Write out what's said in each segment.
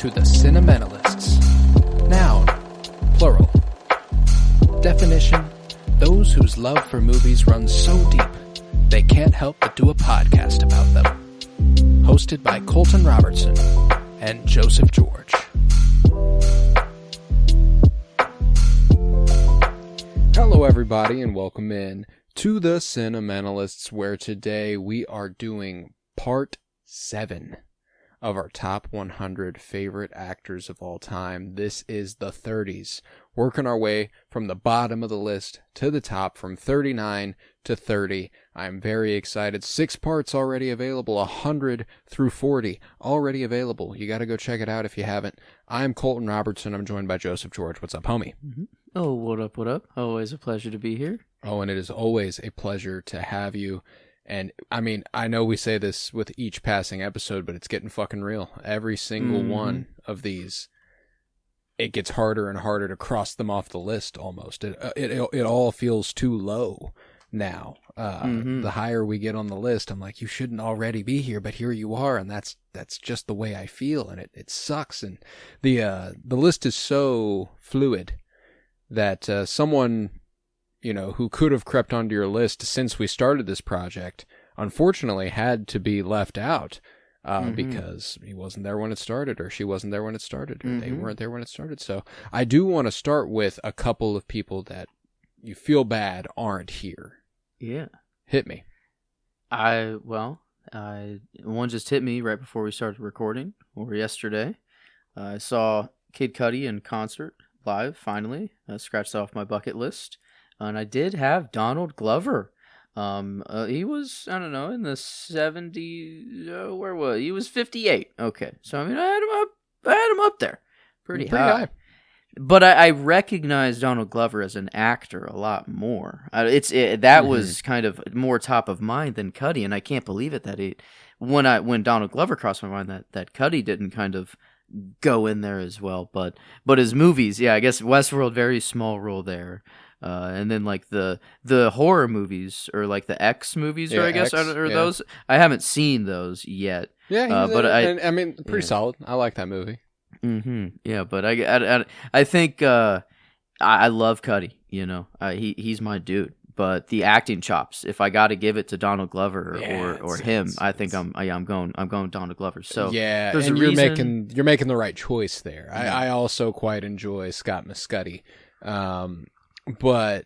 to the Cinementalists. Noun, plural. Definition, those whose love for movies runs so deep, they can't help but do a podcast about them. Hosted by Colton Robertson and Joseph George. Hello everybody and welcome in to the Cinementalists, where today we are doing part 7 of our top 100 favorite actors of all time. This is the 30s, working our way from the bottom of the list to the top, from 39 to 30. I'm very excited. 6 parts already available, 100 through 40 already available. You got to go check it out if you haven't. I'm Colton Robertson. I'm joined by Joseph George. What's up, homie? Mm-hmm. Oh, what up, what up? Always a pleasure to be here. Oh, and it is always a pleasure to have you. And, I mean, I know we say this with each passing episode, but it's getting fucking real. Every single one of these, it gets harder and harder to cross them off the list almost. It all feels too low now. The higher we get on the list, I'm like, you shouldn't already be here, but here you are, and that's just the way I feel, and it sucks. And the list is so fluid that someone, you know, who could have crept onto your list since we started this project, unfortunately had to be left out because he wasn't there when it started, or she wasn't there when it started, or they weren't there when it started. So I do want to start with a couple of people that you feel bad aren't here. Yeah. Hit me. One just hit me right before we started recording, or yesterday. I saw Kid Cudi in concert live, finally. Scratched off my bucket list. And I did have Donald Glover. He was, I don't know, in the 70s. Where was he? He was 58. Okay, so I mean, I had him up there, pretty high. But I recognize Donald Glover as an actor a lot more. That was kind of more top of mind than Cudi, and I can't believe it that when Donald Glover crossed my mind that Cudi didn't kind of go in there as well. But his movies, yeah, I guess Westworld, very small role there. And then like the horror movies, or like the X movies, or I guess those. I haven't seen those yet. Yeah, I mean, pretty solid. I like that movie. Yeah, but I think I love Cudi. You know, he's my dude. But the acting chops, if I got to give it to Donald Glover or him, I think I'm going Donald Glover. So yeah, and you're making the right choice there. Yeah. I also quite enjoy Scott Mescudi. But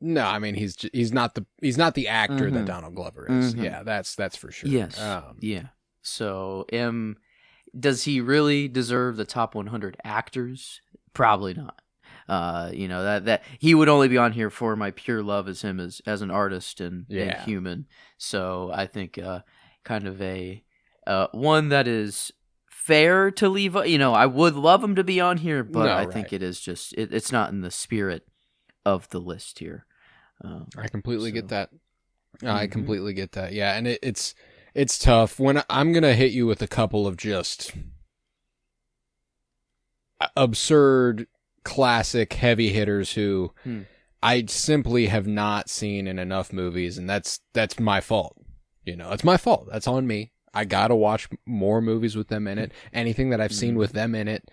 no, I mean he's not the actor that Donald Glover is. Yeah, that's for sure. Yes. Yeah. So, does he really deserve the top 100 actors? Probably not. You know, that he would only be on here for my pure love as him as an artist and human. So I think kind of a one that is fair to leave. You know, I would love him to be on here, but I think it is just it's not in the spirit of the list here. I completely get that. I completely get that. Yeah, and it's tough when I'm gonna hit you with a couple of just absurd classic heavy hitters who I simply have not seen in enough movies, and that's my fault. You know, it's my fault. That's on me. I gotta watch more movies with them in it. Anything that I've seen with them in it,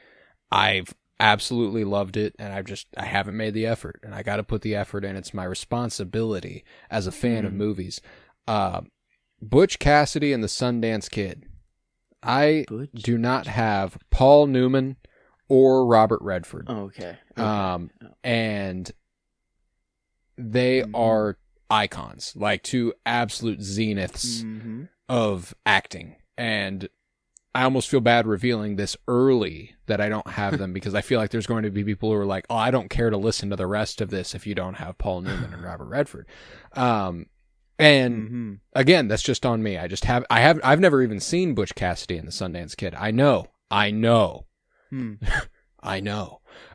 I've absolutely loved it, and I haven't made the effort, and I gotta put the effort in. It's my responsibility as a fan of movies. Butch Cassidy and the Sundance Kid. I do not have Paul Newman or Robert Redford. Okay. And they are icons, like two absolute zeniths of acting. And I almost feel bad revealing this early that I don't have them, because I feel like there's going to be people who are like, oh, I don't care to listen to the rest of this if you don't have Paul Newman and Robert Redford. And again, that's just on me. I've never even seen Butch Cassidy and the Sundance Kid. I know. I know.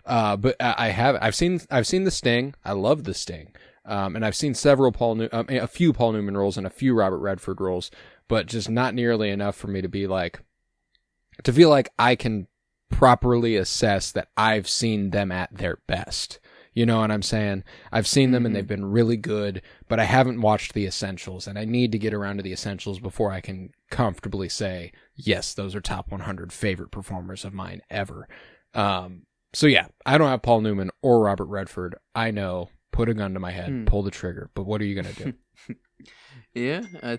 But I've seen The Sting. I love The Sting. And I've seen a few Paul Newman roles and a few Robert Redford roles, but just not nearly enough for me to feel like I can properly assess that I've seen them at their best. You know what I'm saying? I've seen them and they've been really good, but I haven't watched the essentials, and I need to get around to the essentials before I can comfortably say, yes, those are top 100 favorite performers of mine ever. So yeah, I don't have Paul Newman or Robert Redford. I know, put a gun to my head, pull the trigger, but what are you going to do? Yeah, I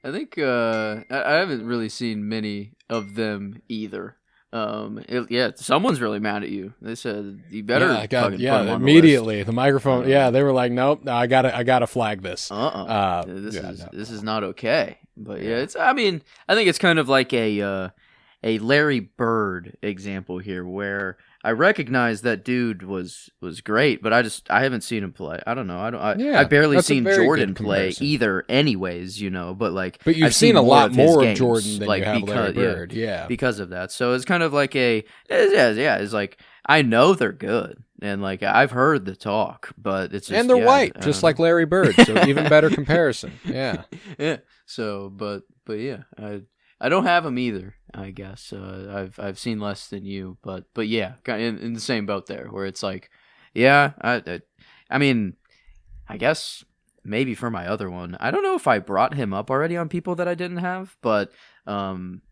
think I haven't really seen many of them either. Someone's really mad at you. They said you better fucking put them on immediately the microphone. They were like, nope, I gotta flag this. This is not okay. But it's. I mean, I think it's kind of like a Larry Bird example here, where I recognize that dude was great, but I haven't seen him play. I don't know. I barely seen Jordan play either, anyways. But you've seen a lot more of Jordan than you have Larry Bird. Because of that. So it's kind of like it's like I know they're good, and like I've heard the talk, but it's just, and they're white, just like Larry Bird. So even better comparison. Yeah. Yeah. So, but yeah, I don't have them either. I guess I've seen less than you, but yeah, in the same boat there, where it's like, I mean, I guess maybe for my other one, I don't know if I brought him up already on people that I didn't have, but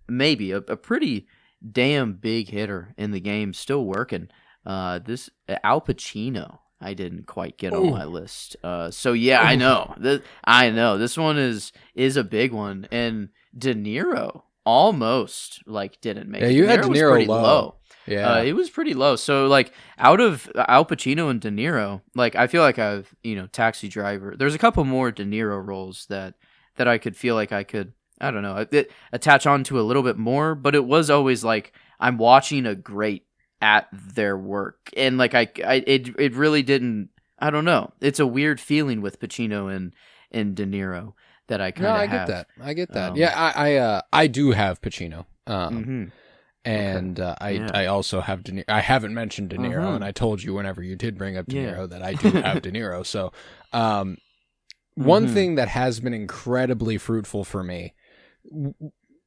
maybe a pretty damn big hitter in the game, still working. This Al Pacino, I didn't quite get on my list. So yeah, I know this one is a big one, and De Niro almost didn't make it. You had De Niro pretty low. Yeah, it was pretty low. So like out of Al Pacino and De Niro, like I feel like I've Taxi Driver. There's a couple more De Niro roles that I could feel like I could, I don't know, attach on to a little bit more. But it was always like I'm watching a great at their work, and like it really didn't. I don't know. It's a weird feeling with Pacino and De Niro that I kind of have. I get that. I do have Pacino. And I also have De Niro. I haven't mentioned De Niro, and I told you whenever you did bring up De Niro that I do have De Niro. So, one thing that has been incredibly fruitful for me,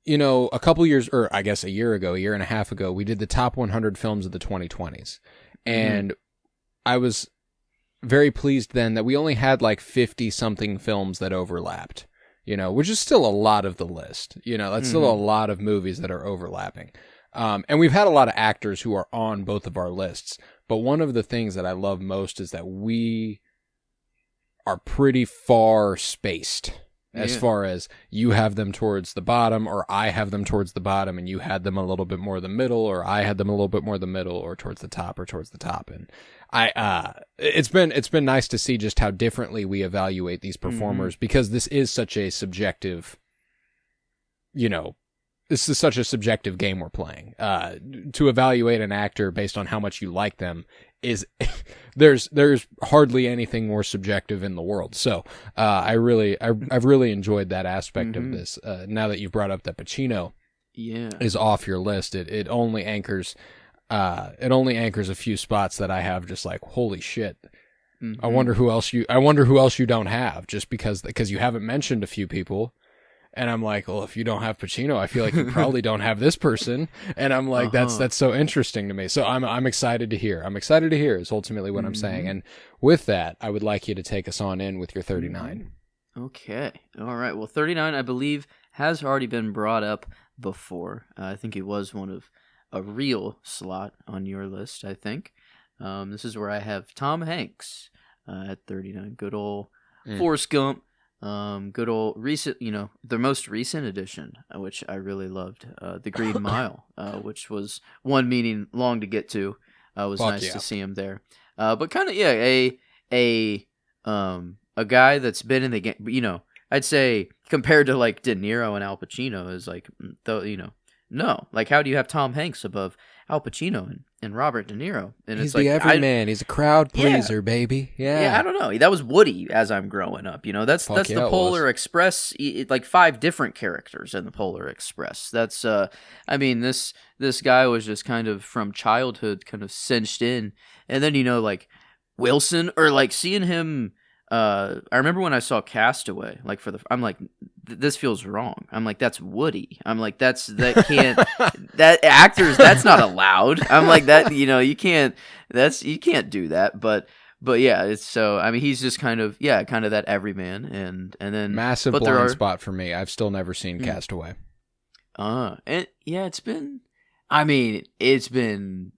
a couple years, or I guess a year and a half ago, we did the top 100 films of the 2020s, and I was very pleased then that we only had like 50 something films that overlapped. Which is still a lot of the list. That's still a lot of movies that are overlapping. And we've had a lot of actors who are on both of our lists. But one of the things that I love most is that we are pretty far spaced as far as you have them towards the bottom, or I have them towards the bottom, and you had them a little bit more the middle, or I had them a little bit more the middle, or towards the top, or towards the top. And it's been nice to see just how differently we evaluate these performers, because this is such a subjective, this is such a subjective game we're playing. To evaluate an actor based on how much you like them is there's hardly anything more subjective in the world. So I've really enjoyed that aspect of this. Now that you've brought up that Pacino is off your list, it only anchors a few spots that I have just like, holy shit. I wonder who else you don't have, just because you haven't mentioned a few people. And I'm like, well, if you don't have Pacino, I feel like you probably don't have this person. And I'm like, that's so interesting to me. So I'm excited to hear. Is ultimately what I'm saying. And with that, I would like you to take us on in with your 39. Okay. All right. Well, 39, I believe, has already been brought up before. I think it was one of a real slot on your list, I think. This is where I have Tom Hanks at 39. Good old Forrest Gump. Good old recent, the most recent edition, which I really loved, The Green Mile, which was one meeting long to get to. Was nice to see him there. But kind of, a guy that's been in the game, I'd say compared to like De Niro and Al Pacino is like, no, like how do you have Tom Hanks above Al Pacino and Robert De Niro? And he's it's like, the everyman. He's a crowd pleaser, baby. Yeah, I don't know. That was Woody as I'm growing up. That's the Polar Express. Like 5 different characters in the Polar Express. That's this guy was just kind of from childhood kind of cinched in, and then like Wilson, or like seeing him. I remember when I saw Castaway, like I'm like, this feels wrong. I'm like, that's Woody. I'm like, that can't, that actors, that's not allowed. I'm like that, you can't do that. But but yeah, it's so. I mean, he's just kind of that everyman, and then Massive but blind spot for me. I've still never seen Mm. Castaway. And yeah, it's been. I mean, it's been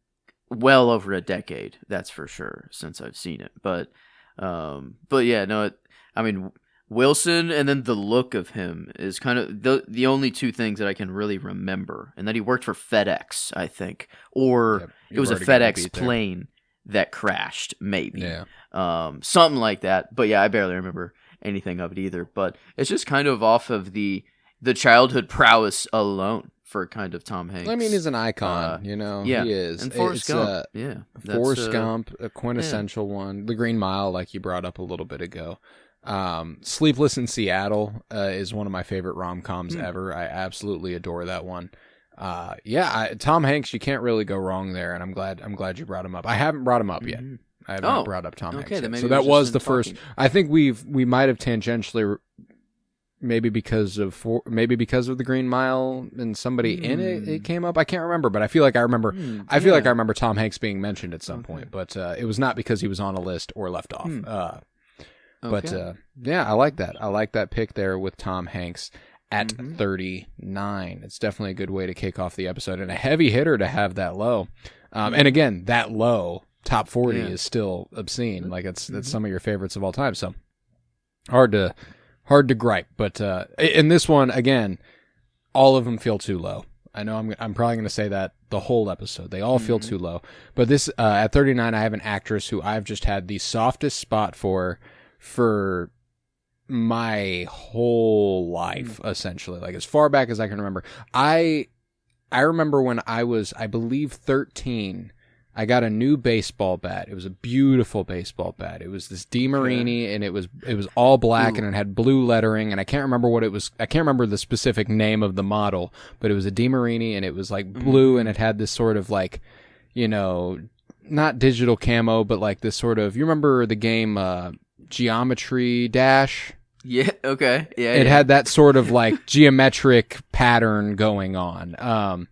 well over a decade. That's for sure since I've seen it. But yeah, no. I mean, Wilson, and then the look of him is kind of the only two things that I can really remember, and that he worked for FedEx, I think, or Yep, it was a you've already got me FedEx beat there. plane that crashed, maybe. Yeah. Something like that. But yeah, I barely remember anything of it either. But it's just kind of off of the childhood prowess alone for kind of Tom Hanks. I mean, he's an icon, you know. yeah. He is. And Forrest Gump. Forrest Gump, a quintessential one. The Green Mile, like you brought up a little bit ago. Sleepless in Seattle is one of my favorite rom-coms ever. I absolutely adore that one. Tom Hanks, you can't really go wrong there, and I'm glad you brought him up. I haven't brought him up yet. I have not brought up Tom Hanks yet. Then So that was the first. I think we might have tangentially, maybe because of the Green Mile and somebody in it came up. I can't remember, but I feel like I remember. I feel like I remember Tom Hanks being mentioned at some point, but it was not because he was on a list or left off. But I like that. I like that pick there with Tom Hanks at 39. It's definitely a good way to kick off the episode, and a heavy hitter to have that low. And again, that low top 40 is still obscene. Like it's some of your favorites of all time. So hard to gripe. But in this one, again, all of them feel too low. I know I'm probably going to say that the whole episode. They all feel too low. But this at 39, I have an actress who I've just had the softest spot for my whole life, essentially, like as far back as I can remember. I remember when I was, I believe, 13, I got a new baseball bat. It was a beautiful baseball bat. It was this DeMarini, and it was all black, and it had blue lettering, and I can't remember what it was. I can't remember the specific name of the model, but it was a DeMarini, and it was like blue, and it had this sort of like, you know, not digital camo, but like this sort of, you remember the game Geometry Dash? Yeah, okay. Yeah. It had that sort of like geometric pattern going on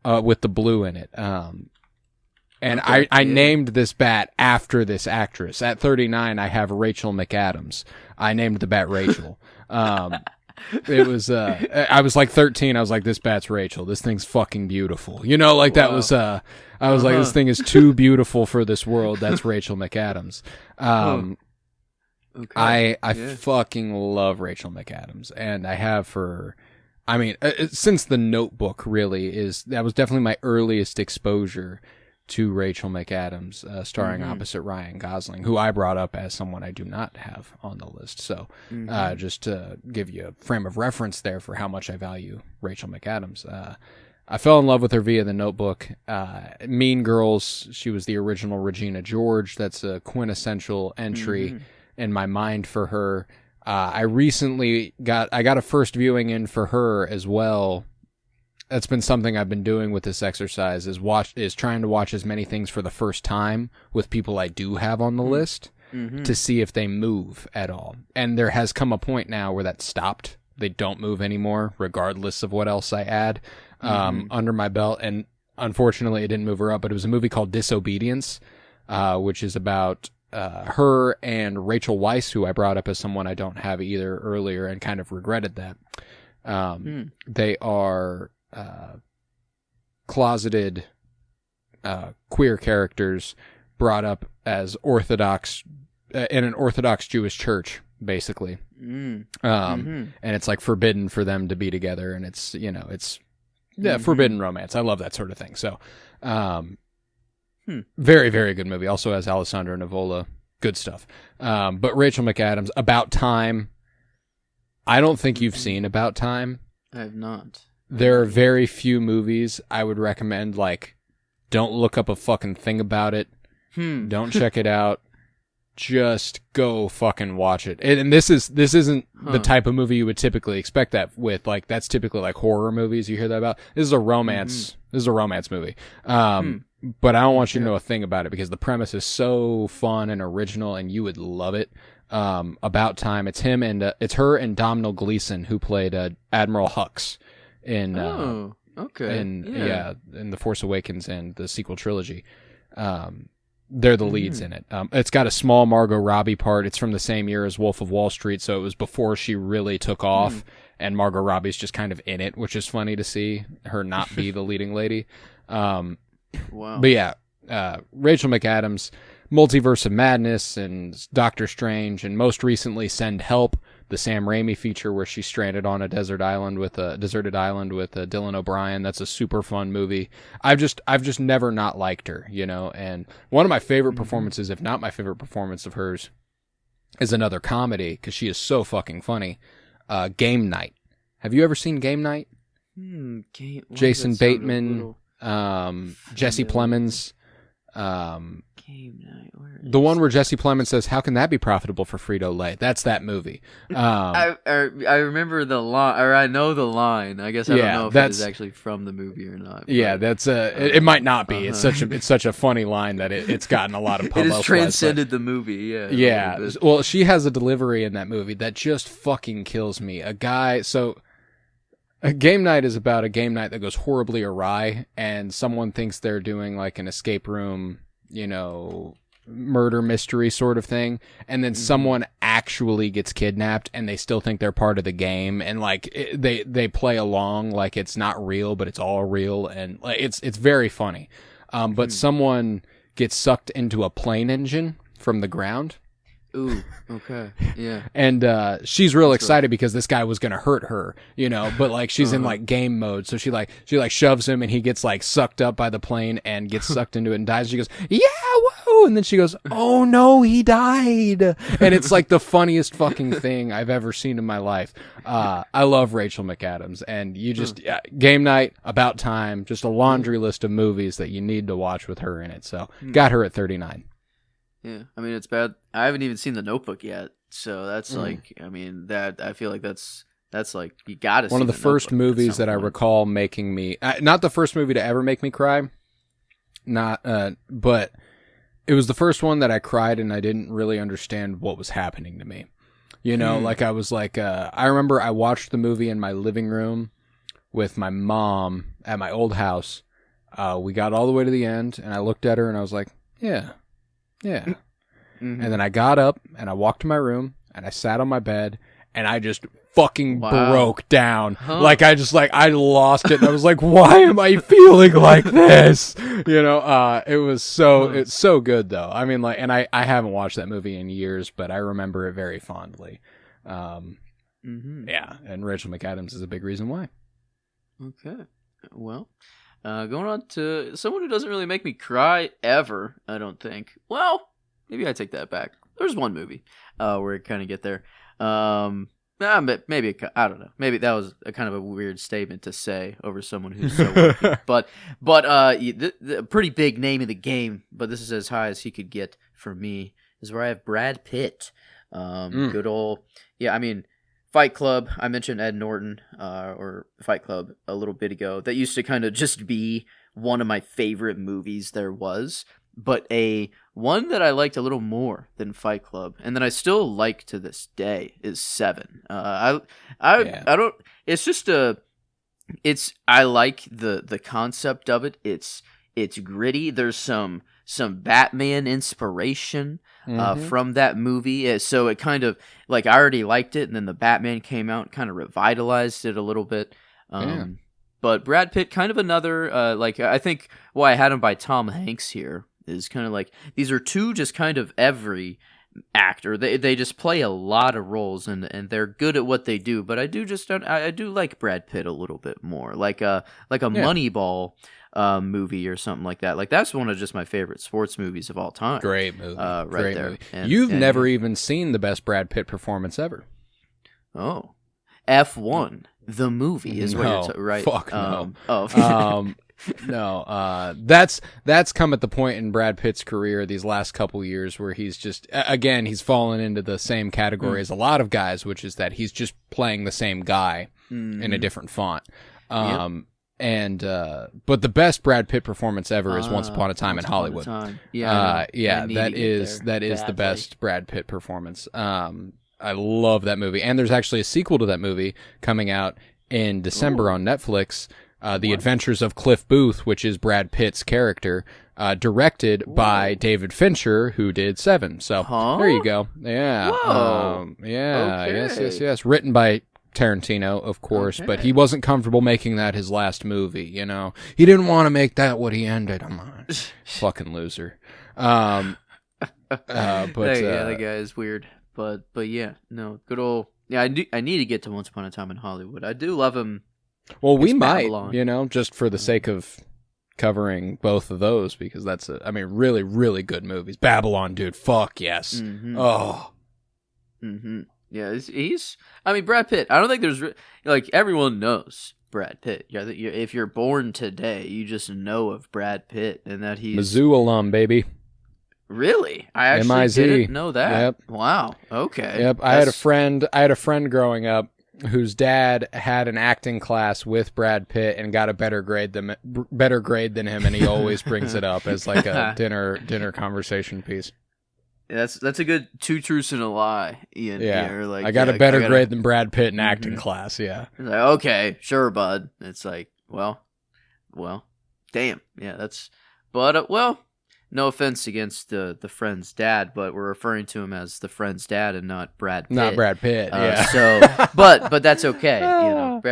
with the blue in it. And I named this bat after this actress. At 39, I have Rachel McAdams. I named the bat Rachel. It was I was like 13. I was like, this bat's Rachel. This thing's fucking beautiful. You know, like that was I was like, this thing is too beautiful for this world. That's Rachel McAdams. I fucking love Rachel McAdams, and I have for, I mean, since The Notebook really that was definitely my earliest exposure to Rachel McAdams, starring opposite Ryan Gosling, who I brought up as someone I do not have on the list. So just to give you a frame of reference there for how much I value Rachel McAdams. I fell in love with her via The Notebook. Mean Girls, she was the original Regina George. That's a quintessential entry in my mind for her. I recently got a first viewing in for her as well. That's been something I've been doing with this exercise, is trying to watch as many things for the first time with people I do have on the list to see if they move at all. And there has come a point now where that stopped. They don't move anymore, regardless of what else I add under my belt. And unfortunately, it didn't move her up, but it was a movie called Disobedience, which is about her and Rachel Weisz, who I brought up as someone I don't have either earlier and kind of regretted that. They are closeted queer characters brought up as Orthodox in an Orthodox Jewish church, basically. And it's like forbidden for them to be together, and it's, you know, it's forbidden romance. I love that sort of thing. So very, very good movie. Also has Alessandro Nivola. Good stuff. But Rachel McAdams, About Time. I don't think you've seen About Time. I have not. There are very few movies I would recommend. Like, don't look up a fucking thing about it. Don't check it out. Just go fucking watch it. And this isn't the type of movie you would typically expect that with. Like, that's typically like horror movies you hear that about. This is a romance. This is a romance movie. But I don't want you to know a thing about it because the premise is so fun and original, and you would love it. About Time. It's him and it's her and Domhnall Gleeson, who played Admiral Hux in in The Force Awakens and the sequel trilogy. they're the leads in it. It's got a small Margot Robbie part. It's from the same year as Wolf of Wall Street, so it was before she really took off, and Margot Robbie's just kind of in it, which is funny to see her not be the leading lady. Wow. But yeah, Rachel McAdams, Multiverse of Madness, and Doctor Strange, and most recently Send Help, the Sam Raimi feature where she's stranded on a deserted island with Dylan O'Brien. That's a super fun movie. I've just never not liked her, you know. And one of my favorite performances, if not my favorite performance of hers, is another comedy because she is so fucking funny. Game Night. Have you ever seen Game Night? Jason Bateman, Jesse Plemons. Game Night. The one where Jesse Plemons says, "How can that be profitable for Frito-Lay?" That's that movie. I remember the line, or I know the line. I guess I don't know if it is actually from the movie or not. Yeah, that's it might not be. It's such a funny line that it's gotten a lot of publicity. It has transcended the movie. Yeah. Yeah. Well, she has a delivery in that movie that just fucking kills me. A Game Night is about a game night that goes horribly awry, and someone thinks they're doing like an escape room, you know, murder mystery sort of thing, and then someone actually gets kidnapped, and they still think they're part of the game, and like they play along like it's not real, but it's all real, and like it's very funny. But someone gets sucked into a plane engine from the ground. Ooh, okay, yeah. And she's real excited because this guy was gonna hurt her, you know. But like she's in like game mode, so she shoves him, and he gets like sucked up by the plane and gets sucked into it and dies. She goes, "Yeah, whoa!" And then she goes, "Oh no, he died!" And it's like the funniest fucking thing I've ever seen in my life. I love Rachel McAdams, and you just Game Night, About Time, just a laundry list of movies that you need to watch with her in it. So got her at 39. Yeah, I mean, it's bad. I haven't even seen The Notebook yet, so that's like, I mean, that I feel like that's like you gotta see one of the first movies that I recall making me not the first movie to ever make me cry, but it was the first one that I cried and I didn't really understand what was happening to me. You know, like I was like, I remember I watched the movie in my living room with my mom at my old house. We got all the way to the end, and I looked at her and I was like, yeah. And then I got up and I walked to my room and I sat on my bed and I just fucking broke down. Like I lost it, and I was like, why am I feeling like this? You know, it's so good though. I mean, like, and I haven't watched that movie in years, but I remember it very fondly. Yeah, and Rachel McAdams is a big reason why. Okay, well, going on to someone who doesn't really make me cry ever, I don't think. Well, maybe I take that back. There's one movie where I kind of get there. Maybe I don't know. Maybe that was a kind of a weird statement to say over someone who's so working. But the pretty big name in the game, but this is as high as he could get for me, is where I have Brad Pitt. Good old, yeah, I mean, Fight Club. I mentioned Ed Norton, or Fight Club a little bit ago. That used to kind of just be one of my favorite movies there was. But one that I liked a little more than Fight Club, and that I still like to this day, is Seven. I don't. It's just I like the concept of it. It's gritty. There's some Batman inspiration from that movie. So it kind of, like, I already liked it, and then the Batman came out and kind of revitalized it a little bit. But Brad Pitt, kind of another, I think why I had him by Tom Hanks here is kind of like, these are two just kind of every actor. They just play a lot of roles, and they're good at what they do. But I do like Brad Pitt a little bit more, like a Moneyball movie or something like that. Like, that's one of just my favorite sports movies of all time. Great movie, Great there. Movie. You've never even seen the best Brad Pitt performance ever. Oh, F1, the movie is what you're right. Fuck no. No, that's come at the point in Brad Pitt's career these last couple years where he's just, again, he's fallen into the same category as a lot of guys, which is that he's just playing the same guy in a different font. But the best Brad Pitt performance ever is Once Upon a Time in Hollywood. That is the best Brad Pitt performance. I love that movie, and there's actually a sequel to that movie coming out in December on Netflix. The Adventures of Cliff Booth, which is Brad Pitt's character. directed by David Fincher, who did Seven. So there you go. Yeah. Whoa. Yeah. Okay. Yes. Written by Tarantino, of course, but he wasn't comfortable making that his last movie. You know, he didn't want to make that what he ended on. Fucking loser. But that guy is weird. But yeah, no, good old. Yeah, I need to get to Once Upon a Time in Hollywood. I do love him. Well, we It's might, Babylon. you know, just for the sake of covering both of those, because that's really, really good movies. Babylon, dude, fuck yes. Mm-hmm. Oh. Mm-hmm. Yeah, he's. I mean, Brad Pitt. I don't think there's like everyone knows Brad Pitt. Yeah, if you're born today, you just know of Brad Pitt and that he's Mizzou alum, baby. Really? I actually MIZ. didn't know that. Yep. Wow. Okay. Yep. I had a friend growing up whose dad had an acting class with Brad Pitt and got a better grade than him, and he always brings it up as like a dinner conversation piece. That's a good two truths and a lie, Ian. Yeah. Or like, I got a better grade than Brad Pitt in acting Mhm. class. Yeah. It's like, okay, sure, bud. It's like, well, damn. Yeah, that's. But no offense against the friend's dad, but we're referring to him as the friend's dad and not Brad Pitt. Not Brad Pitt. Yeah. So, but that's okay. You know,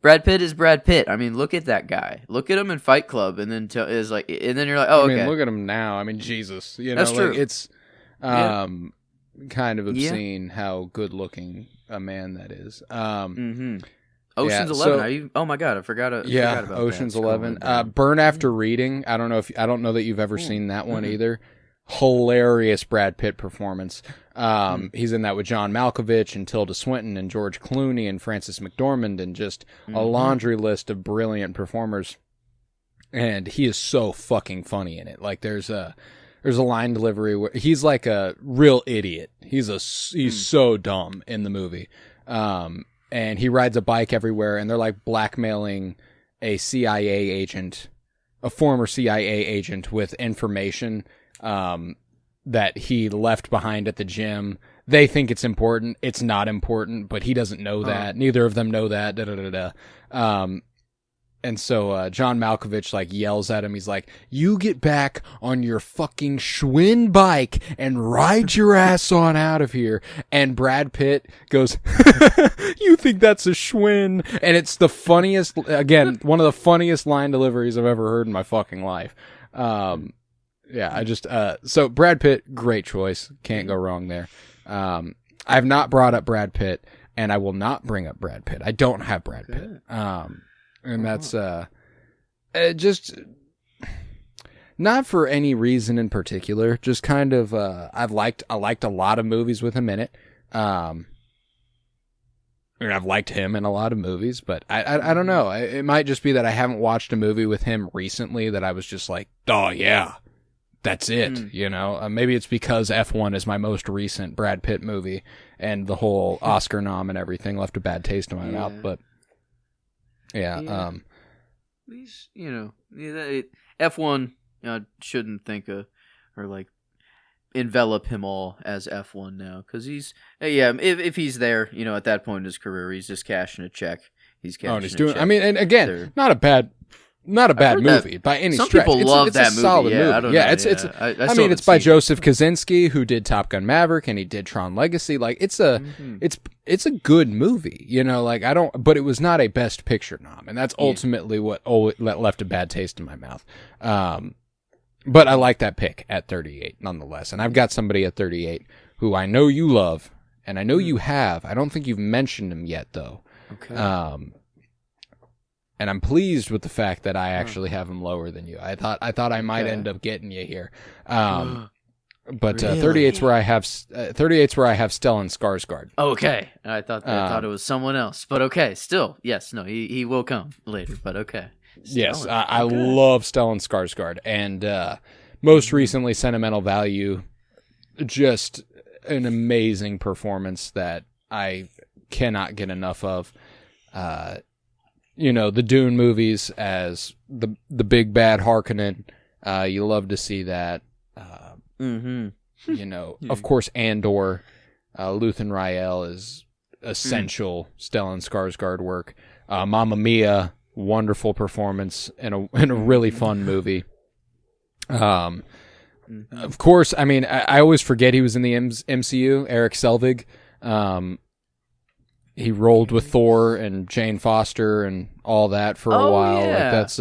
Brad Pitt is Brad Pitt. I mean, look at that guy. Look at him in Fight Club, and then and then you're like, oh, I mean, okay. look at him now. I mean, Jesus. You know, That's true. Like, it's kind of obscene how good looking a man that is. Mm-hmm. Ocean's Yeah, 11. Oh my god, I forgot about Ocean's that. 11. Scrolling Burn After Reading. I don't know that you've ever seen that one Mhm. either. Hilarious Brad Pitt performance. He's in that with John Malkovich and Tilda Swinton and George Clooney and Frances McDormand and just a laundry list of brilliant performers. And he is so fucking funny in it. Like there's a line delivery where he's like a real idiot. He's so dumb in the movie. And he rides a bike everywhere, and they're like blackmailing a former CIA agent with information that he left behind at the gym. They think it's important. It's not important, but he doesn't know that. Neither of them know that. And so John Malkovich like yells at him. He's like, "You get back on your fucking Schwinn bike and ride your ass on out of here." And Brad Pitt goes, "You think that's a Schwinn?" And it's the funniest, again, one of the funniest line deliveries I've ever heard in my fucking life. So Brad Pitt, great choice. Can't go wrong there. I've not brought up Brad Pitt, and I will not bring up Brad Pitt. I don't have Brad Pitt. And that's just not for any reason in particular. Just kind of I liked a lot of movies with him in it. And I've liked him in a lot of movies, but I don't know. It might just be that I haven't watched a movie with him recently that I was just like, oh yeah, that's it. You know, maybe it's because F1 is my most recent Brad Pitt movie, and the whole Oscar nom and everything left a bad taste in my mouth. But yeah. These, F1 shouldn't think or like envelop him all as F1 now, because he's if he's there, at that point in his career, he's just cashing a check. He's cashing. He's doing. I mean, and again, not a bad movie by any some stretch. Some people love it's that a movie. solid movie. I don't know. I mean, it's by Joseph Kosinski, who did Top Gun Maverick, and he did Tron Legacy. Like, it's a good movie, but it was not a Best Picture nom, and that's ultimately what left a bad taste in my mouth. But I like that pick at 38, nonetheless, and I've got somebody at 38 who I know you love, and I know you have. I don't think you've mentioned him yet, though. Okay. And I'm pleased with the fact that I actually have him lower than you. I thought I might end up getting you here. But Really? 38's where I have Stellan Skarsgård. Okay, I thought it was someone else, but okay, still, yes, no, he will come later, but okay. Yes, I love Stellan Skarsgård, and most recently, Sentimental Value, just an amazing performance that I cannot get enough of. The Dune movies as the big bad Harkonnen. You love to see that. Of course, Andor, Luthen Rael is essential Stellan Skarsgård work. Mamma Mia, wonderful performance in a really fun movie. Of course, I mean, I always forget he was in the MCU. Eric Selvig. He rolled with Thor and Jane Foster and all that for a while. Yeah. Like it's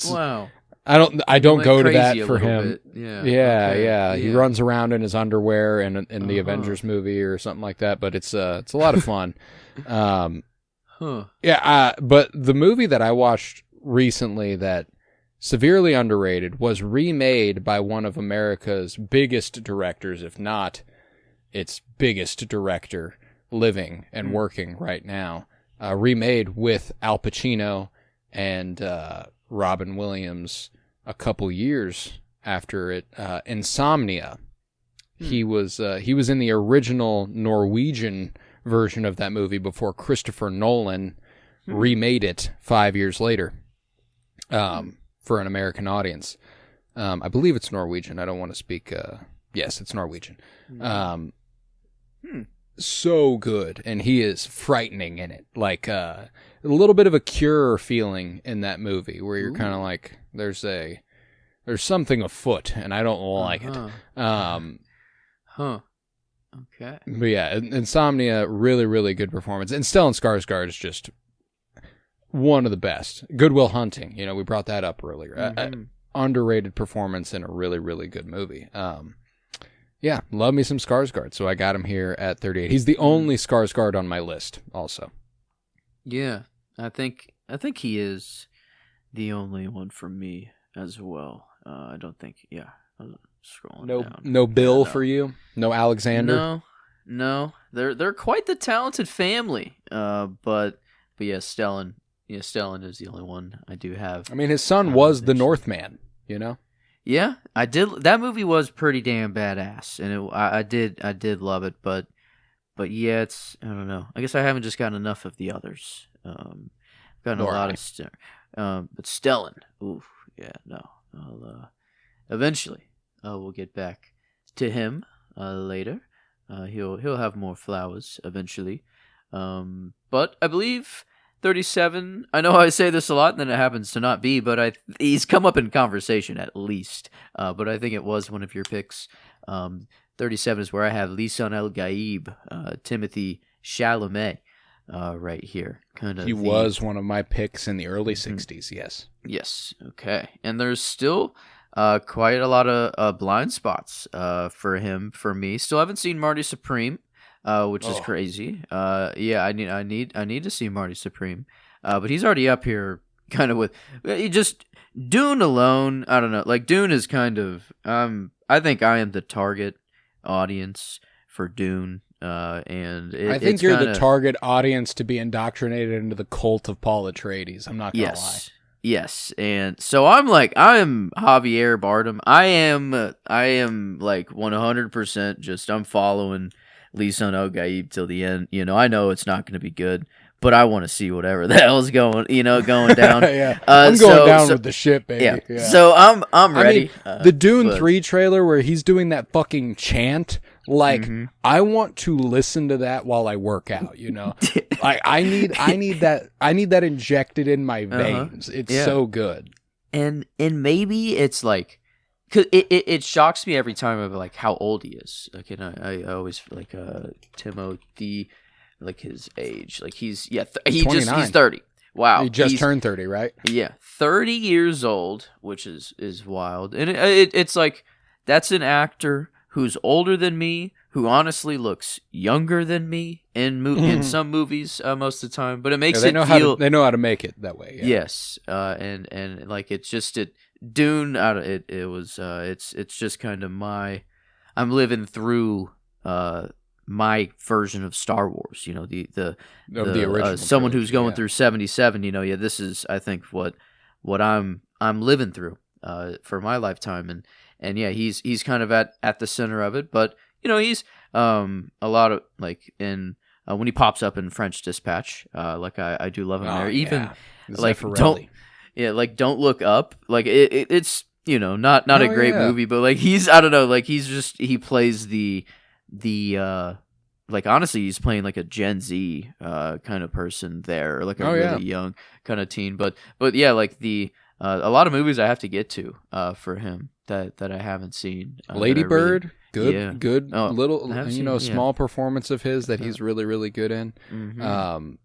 Wow. I don't go to that for him. Bit. Yeah. Yeah, Okay. yeah. He runs around in his underwear in the Avengers movie or something like that, but it's a lot of fun. Yeah, but the movie that I watched recently that severely underrated was remade by one of America's biggest directors, if not its biggest director living and working right now. Remade with Al Pacino and Robin Williams a couple years after it. Insomnia. He was in the original Norwegian version of that movie before Christopher Nolan remade it 5 years later for an American audience. I believe it's Norwegian. I don't want to speak. Yes, it's Norwegian. So good, and he is frightening in it. Like a little bit of a Cure feeling in that movie, where you're kind of like, there's something afoot, and I don't like it. Okay. But yeah, Insomnia, really, really good performance. And Stellan Skarsgård is just one of the best. Good Will Hunting, we brought that up earlier. Underrated performance in a really, really good movie. Yeah, love me some Skarsgård, so I got him here at 38. He's the only Skarsgård on my list, also. Yeah, I think he is the only one for me as well. I don't think. Yeah, I was scrolling down. No Bill for you. No Alexander. No. They're quite the talented family. But yeah, Stellan. Yeah, Stellan is the only one I do have. I mean, his son was the Northman. Yeah, I did. That movie was pretty damn badass, and I did love it. But yeah, I don't know. I guess I haven't just gotten enough of the others. Gotten a lot of but Stellan. Oof, yeah, no. I'll eventually we'll get back to him later. He'll have more flowers eventually. But I believe 37. I know I say this a lot, and then it happens to not be, but he's come up in conversation at least. But I think it was one of your picks. 37 is where I have Lisan El Gaib, Timothy Chalamet, right here. He was one of my picks in the early 60s, yes. Yes, okay. And there's still quite a lot of blind spots for him, for me. Still haven't seen Marty Supreme. Which is crazy. Yeah, I need to see Marty Supreme. But he's already up here, kind of with just Dune alone. I don't know. Like Dune is kind of. I think I am the target audience for Dune. And I think you're the target audience to be indoctrinated into the cult of Paul Atreides. I'm not gonna lie. Yes, and so I'm Javier Bardem. I am like 100% just. I'm following Lisan El Gaib till the end. I know it's not going to be good, but I want to see whatever the hell's going down. Yeah, I'm going down with the ship, baby. Yeah. So I'm ready. I mean, the Dune 3 trailer where he's doing that fucking chant, like I want to listen to that while I work out. Like I need that injected in my veins. It's so good. And maybe it's like. Cause it shocks me every time of like how old he is. Like, and I always feel like Timothy, like his age. Like he's 30. Wow, he just turned 30, right? Yeah, 30 years old, which is wild. And it's like that's an actor who's older than me, who honestly looks younger than me in some movies most of the time. But it makes they know how to make it that way. Yeah. Yes, and like it's just Dune it's just kind of I'm living through my version of Star Wars, the original someone who's going through 77, this is I think what I'm living through for my lifetime, and yeah, he's kind of at the center of it, but he's a lot of like in when he pops up in French Dispatch, like I do love him there, even like Don't Look Up, like it's not a great movie, but like he plays the like honestly he's playing like a Gen Z kind of person there, like a really young kind of teen, but yeah, like the A lot of movies I have to get to for him that I haven't seen. Lady Bird, good, Yeah. good Oh, I little, have you know, seen- yeah. small performance of his that he's really, really good in. Mhm.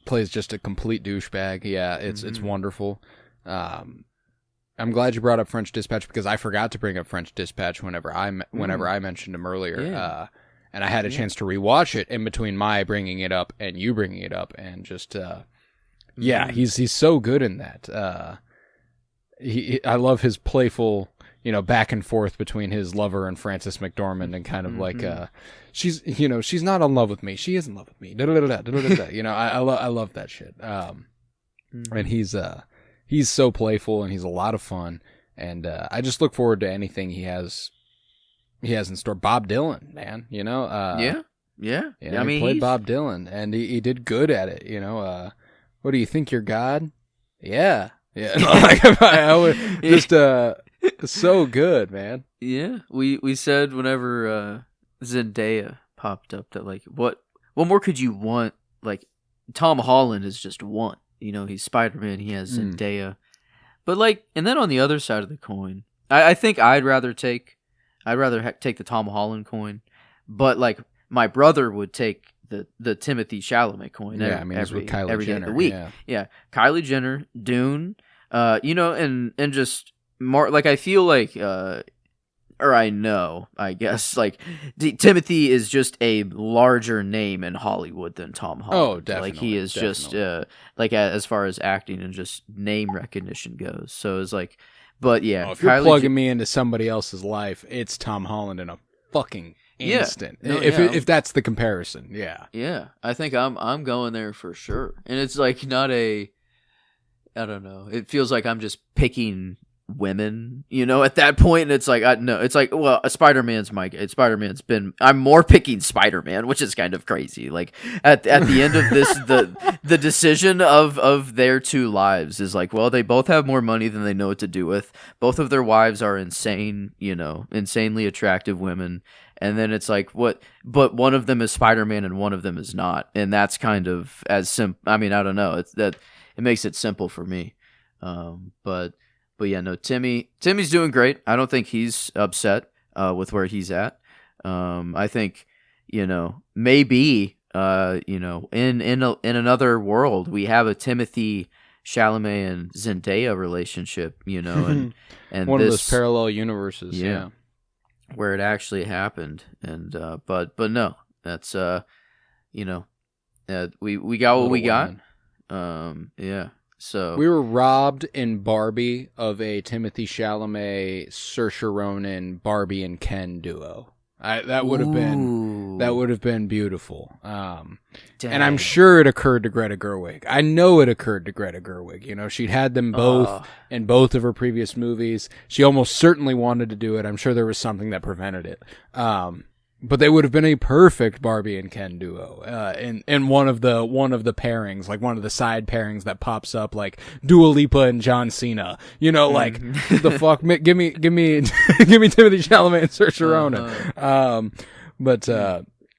Plays just a complete douchebag. Yeah, it's Mhm. wonderful. I'm glad you brought up French Dispatch because I forgot to bring up French Dispatch whenever I mentioned him earlier. Yeah. And I had a chance to rewatch it in between my bringing it up and you bringing it up, and just yeah, Mhm. he's so good in that. I love his playful, you know, back and forth between his lover and Frances McDormand, and kind of like she's not in love with me, she is in love with me. You know, I love that shit. And he's so playful, and he's a lot of fun, and I just look forward to anything he has in store. Bob Dylan, man, you know. Yeah. You know, I mean, he played he's- Bob Dylan, and he did good at it. You know, what do you think you're God? Yeah. Like, I would just so good, man. Yeah, we said whenever Zendaya popped up that like what more could you want? Like Tom Holland is just one. You know, he's Spider-Man. He has Zendaya, but like, and then on the other side of the coin, I think I'd rather take the Tom Holland coin, but like my brother would take the Timothy Chalamet coin. Yeah, I mean, it's with Kylie every day Jenner. of the week. Yeah, Kylie Jenner, Dune. You know, and just more like I feel like, or I know, I guess, like Timothy is just a larger name in Hollywood than Tom Holland. Oh, definitely. Like he is just like as far as acting and just name recognition goes. So it's like, but yeah, if you're plugging me into somebody else's life, it's Tom Holland in a fucking instant. No, if that's the comparison, yeah. Yeah, I think I'm going there for sure. And it's like not I don't know. It feels like I'm just picking women, you know, at that point. And it's like, it's like, well, Spider-Man's been, I'm more picking Spider-Man, which is kind of crazy. Like at the end of this, the decision of their two lives is like, well, they both have more money than they know what to do with. Both of their wives are insane, you know, insanely attractive women. And then it's like, but one of them is Spider-Man and one of them is not. And that's kind of I mean, I don't know. It's that. It makes it simple for me. But yeah, no, Timmy's doing great. I don't think he's upset with where he's at. I think, you know, maybe you know, in another world we have a Timothy Chalamet and Zendaya relationship, you know, and one of those parallel universes, yeah, where it actually happened. And but no, that's you know, we got what we got. Yeah. So we were robbed in Barbie of a Timothy Chalamet, Saoirse Ronan, Barbie and Ken duo. That would have been beautiful. And I'm sure it occurred to Greta Gerwig. I know it occurred to Greta Gerwig. You know, she'd had them both in both of her previous movies. She almost certainly wanted to do it. I'm sure there was something that prevented it. But they would have been a perfect Barbie and Ken duo. In one of the pairings, like one of the side pairings that pops up, like Dua Lipa and John Cena. You know, like the fuck, give me Timothy Chalamet and Saoirse Ronan. But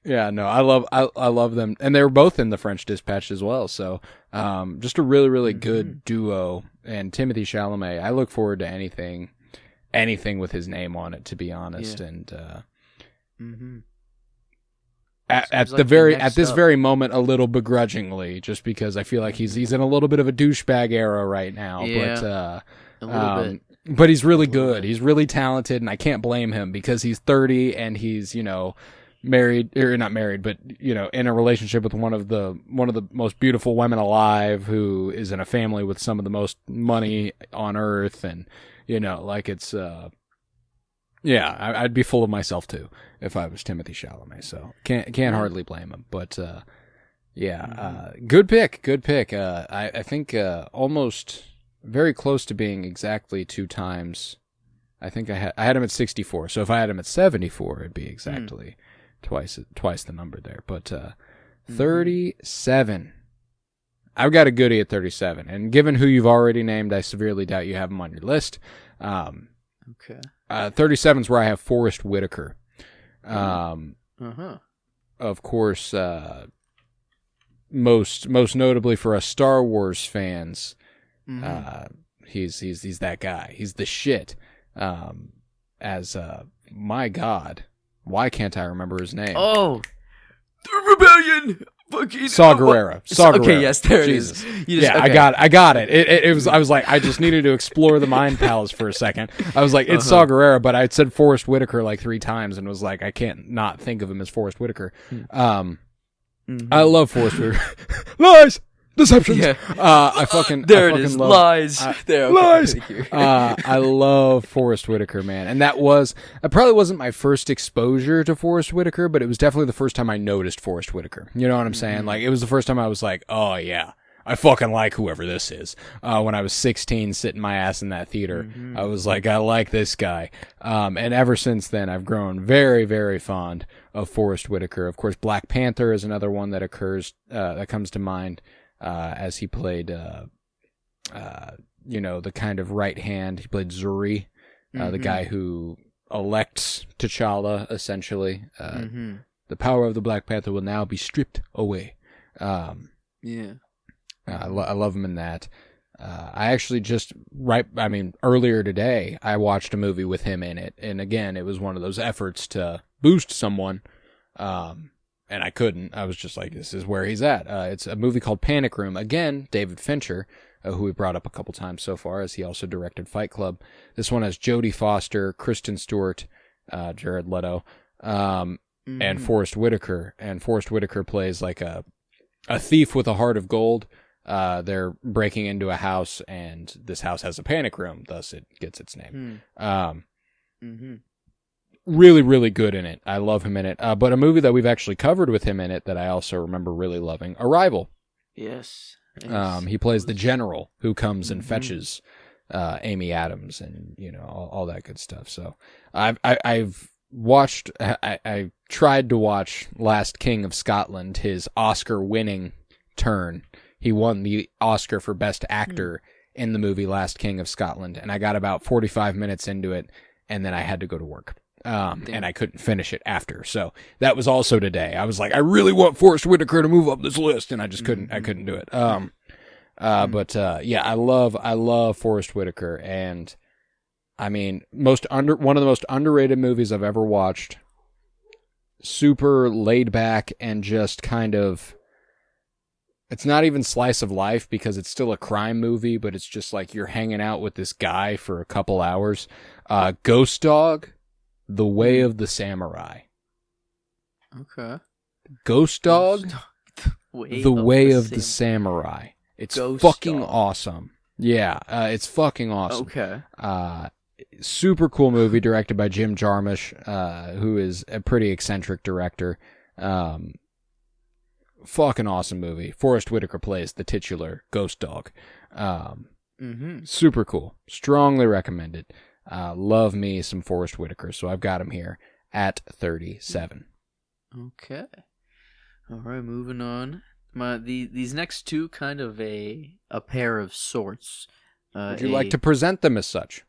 yeah, no, I love them, and they were both in the French Dispatch as well. So just a really, really good duo. And Timothy Chalamet, I look forward to anything with his name on it, to be honest. Yeah. And at this very moment, a little begrudgingly, just because I feel like he's in a little bit of a douchebag era right now. Yeah, but a little bit. But he's really good. He's really talented, and I can't blame him because he's 30 and he's, you know, married, or not married, but, you know, in a relationship with one of the most beautiful women alive, who is in a family with some of the most money on earth, and, you know, like it's yeah, I'd be full of myself too if I was Timothy Chalamet. So can't hardly blame him. But good pick. I think almost very close to being exactly 2 times. I think I had him at 64. So if I had him at 74, it'd be exactly twice the number there. But 37. I've got a goodie at 37, and given who you've already named, I severely doubt you have him on your list. Okay. 37 is where I have Forrest Whitaker. Of course, most notably for us Star Wars fans, he's that guy. He's the shit. My God, why can't I remember his name? Oh, the rebellion. Fucking Saw Gerrera. Saw Gerrera. Okay, yes, there Jesus. it is. Yeah, okay. I got it. It was. I was like, I just needed to explore the mind palace for a second. I was like, it's Saw Gerrera, but I'd said Forrest Whitaker like 3 times and was like, I can't not think of him as Forrest Whitaker. I love Forrest Whitaker. Lies, deceptions. Yeah. I fucking love, lies. There, okay, lies. thank you. I love Forrest Whitaker, man, and that probably wasn't my first exposure to Forrest Whitaker, but it was definitely the first time I noticed Forrest Whitaker. You know what I'm saying? Like, it was the first time I was like, oh yeah, I fucking like whoever this is. When I was 16, sitting my ass in that theater, I was like, I like this guy. And ever since then, I've grown very, very fond of Forrest Whitaker. Of course, Black Panther is another one that that comes to mind. As he played, the kind of right hand. He played Zuri, the guy who elects T'Challa, essentially. The power of the Black Panther will now be stripped away. Yeah. I love him in that. I actually earlier today, I watched a movie with him in it. And again, it was one of those efforts to boost someone. And I couldn't. I was just like, this is where he's at. It's a movie called Panic Room. Again, David Fincher, who we brought up a couple times so far, as he also directed Fight Club. This one has Jodie Foster, Kristen Stewart, Jared Leto, and Forrest Whitaker. And Forrest Whitaker plays like a thief with a heart of gold. They're breaking into a house, and this house has a panic room, thus it gets its name. Really, really good in it. I love him in it. But a movie that we've actually covered with him in it that I also remember really loving, Arrival. Yes. He plays the general who comes and fetches Amy Adams and all that good stuff. So I've watched. I tried to watch Last King of Scotland, his Oscar-winning turn. He won the Oscar for Best Actor in the movie Last King of Scotland, and I got about 45 minutes into it, and then I had to go to work. And I couldn't finish it after. So that was also today. I was like, I really want Forrest Whitaker to move up this list, and I just couldn't. I couldn't do it. But I love Forrest Whitaker, and I mean, one of the most underrated movies I've ever watched. Super laid back and just kind of. It's not even slice of life because it's still a crime movie, but it's just like you're hanging out with this guy for a couple hours. Ghost Dog. The Way of the Samurai. Okay. Ghost Dog? The Way of the Samurai. It's fucking awesome. Yeah, it's fucking awesome. Okay. Super cool movie directed by Jim Jarmusch, who is a pretty eccentric director. Fucking awesome movie. Forrest Whitaker plays the titular Ghost Dog. Super cool. Strongly recommended. Love me some Forrest Whitaker, so I've got him here at 37. Okay. All right, moving on. These next two kind of a pair of sorts. Would you like to present them as such?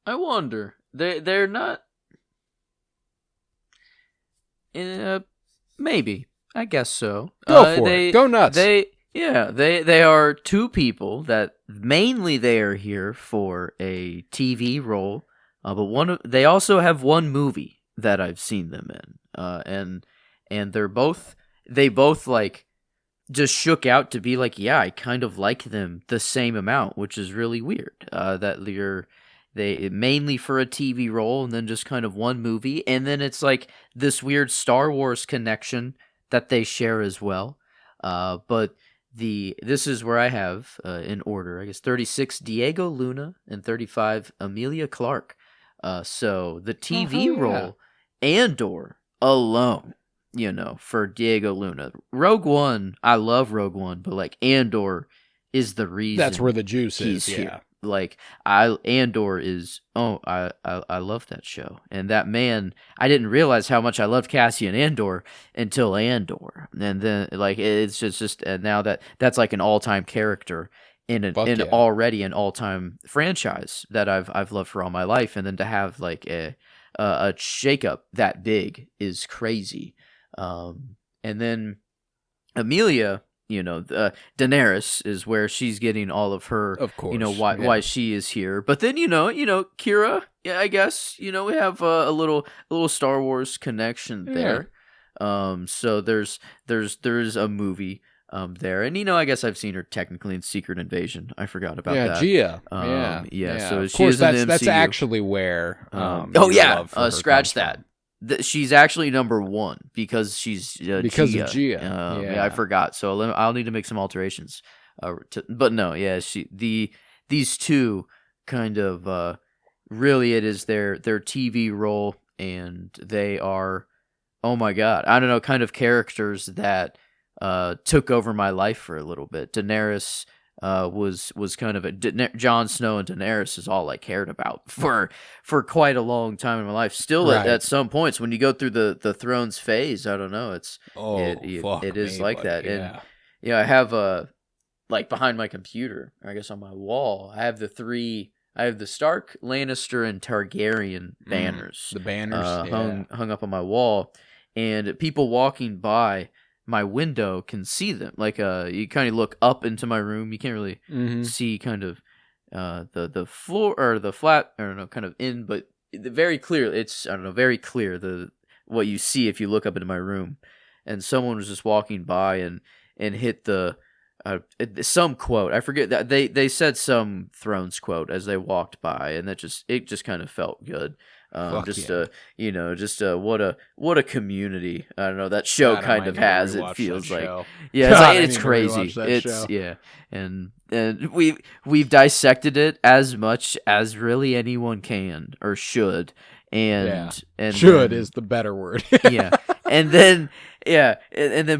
I wonder. They're not. Maybe. I guess so. Go for it. Go nuts. They are two people that mainly they are here for a TV role, but they also have one movie that I've seen them in, and they both like just shook out to be like, yeah, I kind of like them the same amount, which is really weird. That they mainly for a TV role and then just kind of one movie, and then it's like this weird Star Wars connection that they share as well, but. This is where I have in order, I guess 36 Diego Luna and 35 Emilia Clarke. So the TV role Andor alone, for Diego Luna. Rogue One, I love Rogue One, but like Andor is the reason. That's where the juice is. Yeah. Here. Like Andor is. I love that show, and that man. I didn't realize how much I loved Cassian Andor until Andor, and then like it's just and now that's like an all-time character in already an all-time franchise that I've loved for all my life, and then to have like a shakeup that big is crazy. And then Emilia Daenerys is where she's getting all of her, Of course, why she is here. But then Kira, yeah, I guess we have a little Star Wars connection there. So there's a movie there, and I guess I've seen her technically in Secret Invasion. I forgot about that. Gia. So of she course, is in the that's MCU. actually where. Your love for her scratch comes that. from. She's actually number 1 because she's Because Gia. of Gia. Yeah, I forgot. So I'll need to make some alterations. But no, yeah, these two kind of really it is their TV role, and they are, oh my god, I don't know, kind of characters that took over my life for a little bit. Daenerys was kind of Jon Snow, and Daenerys is all I cared about for quite a long time in my life. Still, at some points when you go through the Thrones phase, I don't know, it is like that. Yeah. And I have like behind my computer, I guess on my wall, I have the Stark, Lannister, and Targaryen banners. The banners hung up on my wall, and people walking by my window can see them. Like you kind of look up into my room, you can't really see kind of the floor or the flat, I don't know, kind of in, but very clear. It's, I don't know, very clear what you see if you look up into my room. And someone was just walking by and hit the some quote. I forget that they said some Thrones quote as they walked by, and it just kind of felt good. What a community. I don't know, that show kind of has. It feels like, yeah, it's crazy. And we've dissected it as much as really anyone can or should. And should is the better word. Yeah. And then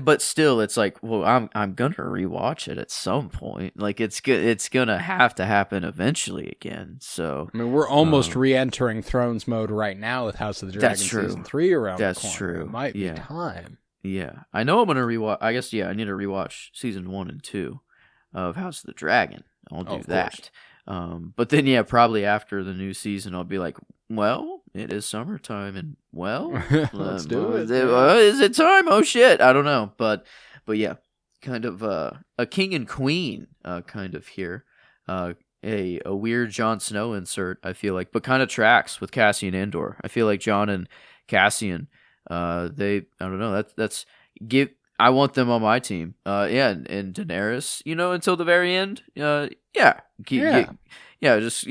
but still it's like, well, I'm gonna rewatch it at some point. Like it's gonna have to happen eventually again. So I mean, we're almost re-entering Thrones mode right now with House of the Dragon season 3 around the corner. That's true. It might be time. Yeah, I know I'm gonna rewatch. I guess I need to rewatch season 1 and 2 of House of the Dragon. I'll do that. But then probably after the new season, I'll be like, well, it is summertime, and well, let's do it. Is it time? Oh shit, I don't know, but yeah, kind of a king and queen, kind of here, a weird Jon Snow insert. I feel like, but kind of tracks with Cassian Andor. I feel like Jon and Cassian, I don't know. I want them on my team. And Daenerys, until the very end. Just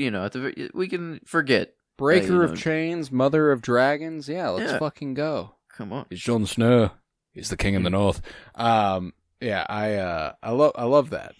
we can forget. Breaker of chains, mother of dragons. Yeah, let's fucking go. Come on. It's Jon Snow. He's the king in the north. I love that.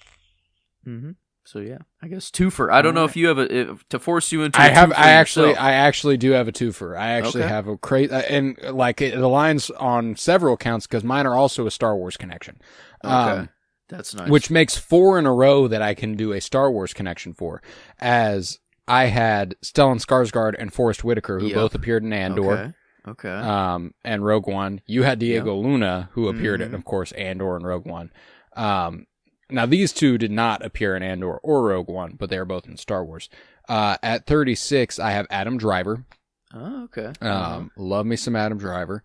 Mm-hmm. So I guess twofer. I don't know if you have to force you into. I actually do have a twofer. I actually have a crazy, and like it aligns on several counts because mine are also a Star Wars connection. Okay, that's nice. Which makes 4 in a row that I can do a Star Wars connection for, as I had Stellan Skarsgård and Forrest Whitaker, who both appeared in Andor. Okay. And Rogue One. You had Diego Luna, who appeared in, of course, Andor and Rogue One. Now, these two did not appear in Andor or Rogue One, but they are both in Star Wars. At 36, I have Adam Driver. Oh, okay. Love me some Adam Driver.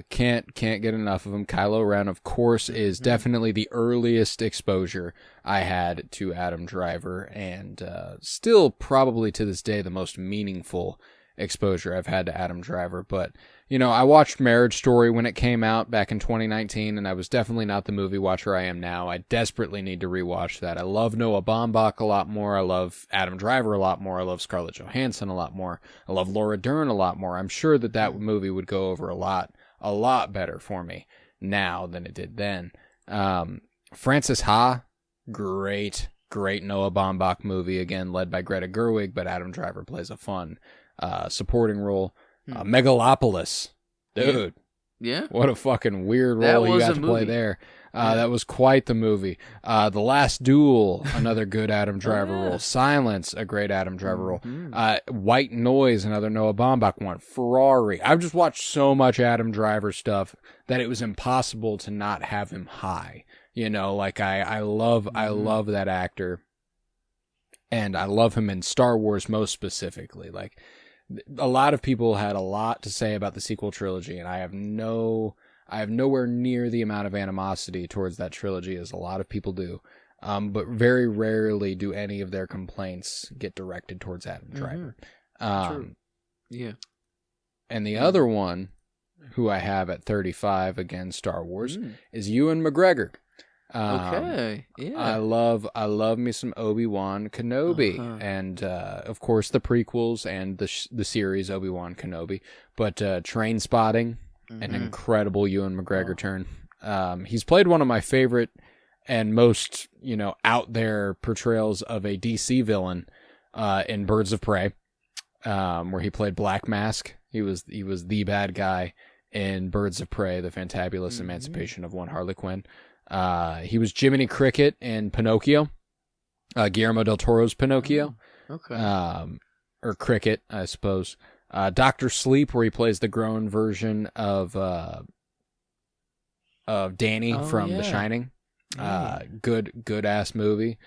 Can't get enough of him. Kylo Ren, of course, is definitely the earliest exposure I had to Adam Driver, and still probably to this day the most meaningful exposure I've had to Adam Driver. But I watched Marriage Story when it came out back in 2019, and I was definitely not the movie watcher I am now. I desperately need to rewatch that. I love Noah Baumbach a lot more. I love Adam Driver a lot more. I love Scarlett Johansson a lot more. I love Laura Dern a lot more. I'm sure that movie would go over a lot better for me now than it did then. Frances Ha, great Noah Baumbach movie, again led by Greta Gerwig, but Adam Driver plays a fun supporting role. Megalopolis, dude. Yeah. What a fucking weird role he got to play there. That was quite the movie. The Last Duel, another good Adam Driver role. Silence, a great Adam Driver role. White Noise, another Noah Baumbach one. Ferrari. I've just watched so much Adam Driver stuff that it was impossible to not have him high. I love that actor. And I love him in Star Wars most specifically. Like, a lot of people had a lot to say about the sequel trilogy, and I have no I have nowhere near the amount of animosity towards that trilogy as a lot of people do. But very rarely do any of their complaints get directed towards Adam Driver. True. Yeah. And the other one, who I have at 35 again, Star Wars, is Ewan McGregor. Okay. Yeah. I love me some Obi-Wan Kenobi, and of course the prequels and the series Obi-Wan Kenobi. But Train Spotting, an incredible Ewan McGregor turn. He's played one of my favorite and most out there portrayals of a DC villain in Birds of Prey, where he played Black Mask. He was the bad guy in Birds of Prey: The Fantabulous Emancipation of One Harley Quinn. He was Jiminy Cricket in Pinocchio, Guillermo del Toro's Pinocchio. Okay. Or Cricket, I suppose. Dr. Sleep, where he plays the grown version of Danny from The Shining. Good ass movie.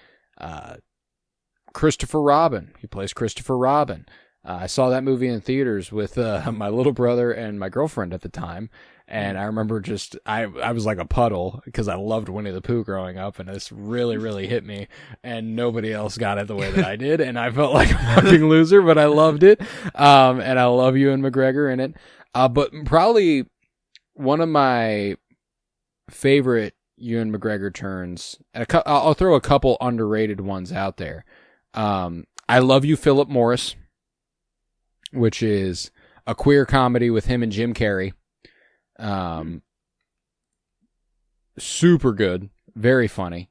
Christopher Robin. He plays Christopher Robin. I saw that movie in theaters with my little brother and my girlfriend at the time, and I remember I was like a puddle because I loved Winnie the Pooh growing up, and this really, really hit me, and nobody else got it the way that I did, and I felt like a fucking loser, but I loved it, and I love Ewan McGregor in it. But probably one of my favorite Ewan McGregor turns, I'll throw a couple underrated ones out there. I Love You, Philip Morris, which is a queer comedy with him and Jim Carrey. Super good, very funny.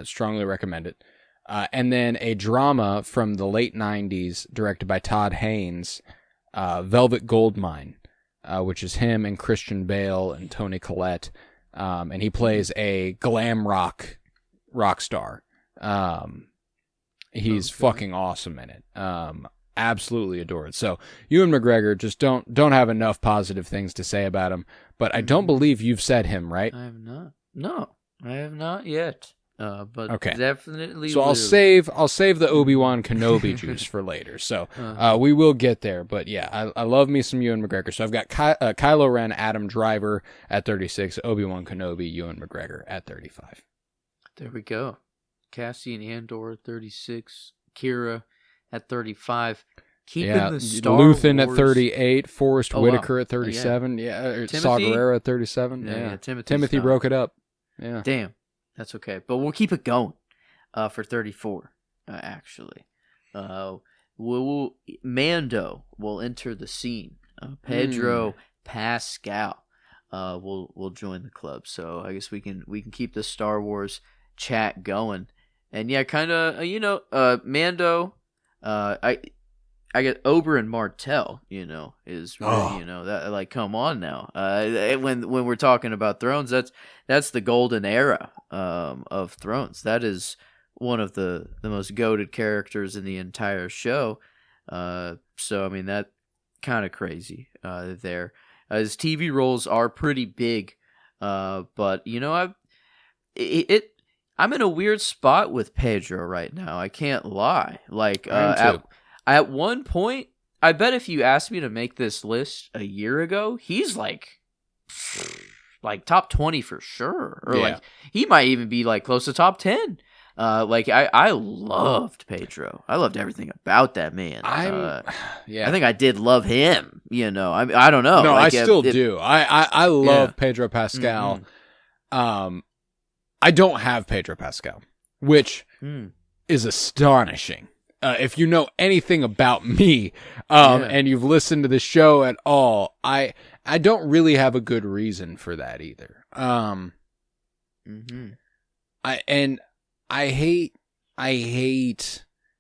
Strongly recommend it. And then a drama from the late 90s directed by Todd Haynes, Velvet Goldmine, which is him and Christian Bale and Toni Collette. And he plays a glam rock star. He's fucking awesome in it. Absolutely adore it. So Ewan McGregor, just don't have enough positive things to say about him. But I don't believe you've said him, right? I have not. No, I have not yet. But okay. Definitely. So I'll save the Obi-Wan Kenobi juice for later. So we will get there. But yeah, I love me some Ewan McGregor. So I've got Kylo Ren, Adam Driver at 36, Obi-Wan Kenobi, Ewan McGregor at 35. There we go. Cassian Andor at 36, Kira at 35. Keeping the Star Luthen Wars... at 38, Forrest Whitaker at 37, Saw Gerrera at 37. Yeah. Timothy broke it up. Yeah. Damn. That's okay. But we'll keep it going for 34, actually. Mando will enter the scene. Pedro Pascal will join the club. So I guess we can keep the Star Wars chat going. And yeah, kind of, Mando, I get Oberyn Martell, is really, that, like, come on now. When we're talking about Thrones, that's the golden era of Thrones. That is one of the most goated characters in the entire show. So I mean, that kind of crazy there. His TV roles are pretty big, but I'm in a weird spot with Pedro right now. I can't lie. Like at one point, I bet if you asked me to make this list a year ago, he's like top 20 for sure, or like he might even be like close to top 10. I loved Pedro. I loved everything about that man. I think I did love him. I don't know. No, I still do. I love Pedro Pascal. Mm-hmm. I don't have Pedro Pascal, which is astonishing. If you know anything about me, and you've listened to the show at all, I don't really have a good reason for that either. I hate,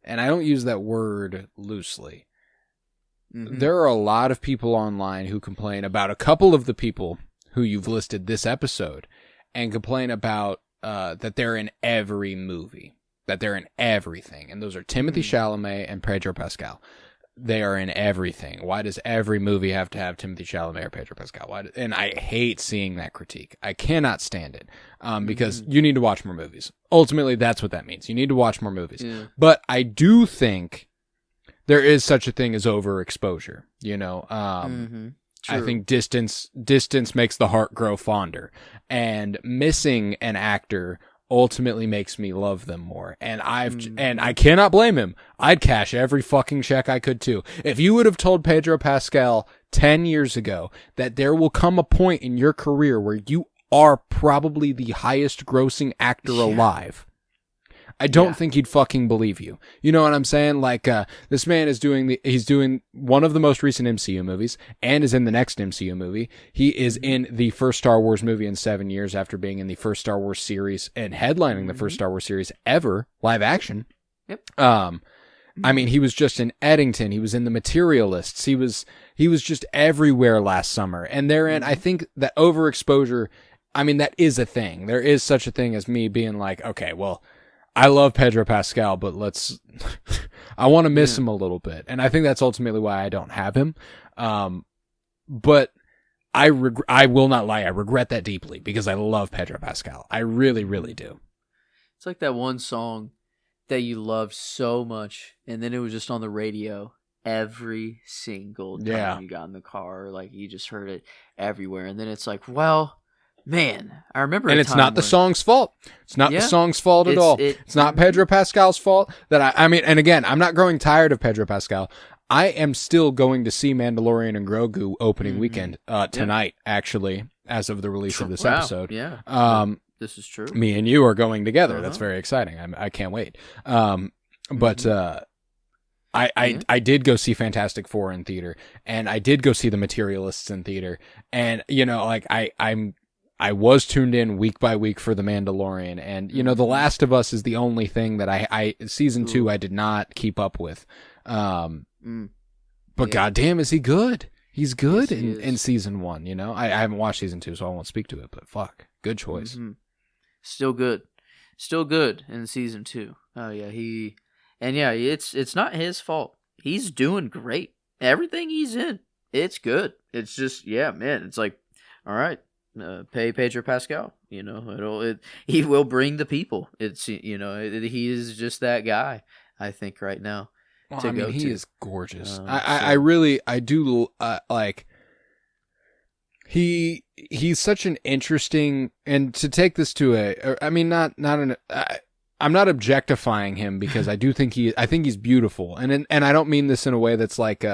and I don't use that word loosely. Mm-hmm. There are a lot of people online who complain about a couple of the people who you've listed this episode, and complain about that they're in every movie, that they're in everything. And those are Timothy Chalamet and Pedro Pascal. They are in everything. Why does every movie have to have Timothy Chalamet or Pedro Pascal? And I hate seeing that critique. I cannot stand it because you need to watch more movies. Ultimately, that's what that means. You need to watch more movies. Yeah. But I do think there is such a thing as overexposure, I True. think distance makes the heart grow fonder, and missing an actor ultimately makes me love them more. And I cannot blame him. I'd cash every fucking check I could too. If you would have told Pedro Pascal 10 years ago that there will come a point in your career where you are probably the highest grossing actor alive, I don't think he'd fucking believe you. You know what I'm saying? Like, this man is he's doing one of the most recent MCU movies and is in the next MCU movie. He is in the first Star Wars movie in 7 years after being in the first Star Wars series and headlining the first Star Wars series ever, live action. Yep. I mean, he was just in Eddington. He was in The Materialists. He was just everywhere last summer. And therein, I think that overexposure, I mean, that is a thing. There is such a thing as me being like, okay, well, I love Pedro Pascal, but I want to miss him a little bit. And I think that's ultimately why I don't have him. But I will not lie. I regret that deeply because I love Pedro Pascal. I really, really do. It's like that one song that you loved so much, and then it was just on the radio every single time you got in the car. Like, you just heard it everywhere. And then it's like, well, man, I remember. And it's not the song's fault. It's not the song's fault at all. It's not Pedro Pascal's fault. I mean, and again, I'm not growing tired of Pedro Pascal. I am still going to see Mandalorian and Grogu opening weekend tonight, actually, as of the release of this episode. Yeah. This is true. Me and you are going together. That's very exciting. I can't wait. But I did go see Fantastic Four in theater, and I did go see The Materialists in theater, and you know, like I was tuned in week by week for The Mandalorian, and you know, The Last of Us is the only thing that I season 2 I did not keep up with. But goddamn, is he good? He's good in season 1. You know, I haven't watched season 2, so I won't speak to it. But fuck, good choice. Still good in season 2. Oh yeah, it's not his fault. He's doing great. Everything he's in, it's good. It's just man, it's like, all right. Pay Pedro Pascal, you know, he will bring the people. It's, you know, he is just that guy, I think, right now. Well, I mean, he is gorgeous. I do like, he's such an interesting, and to take this to I'm not objectifying him because I think he's beautiful. And I don't mean this in a way that's like,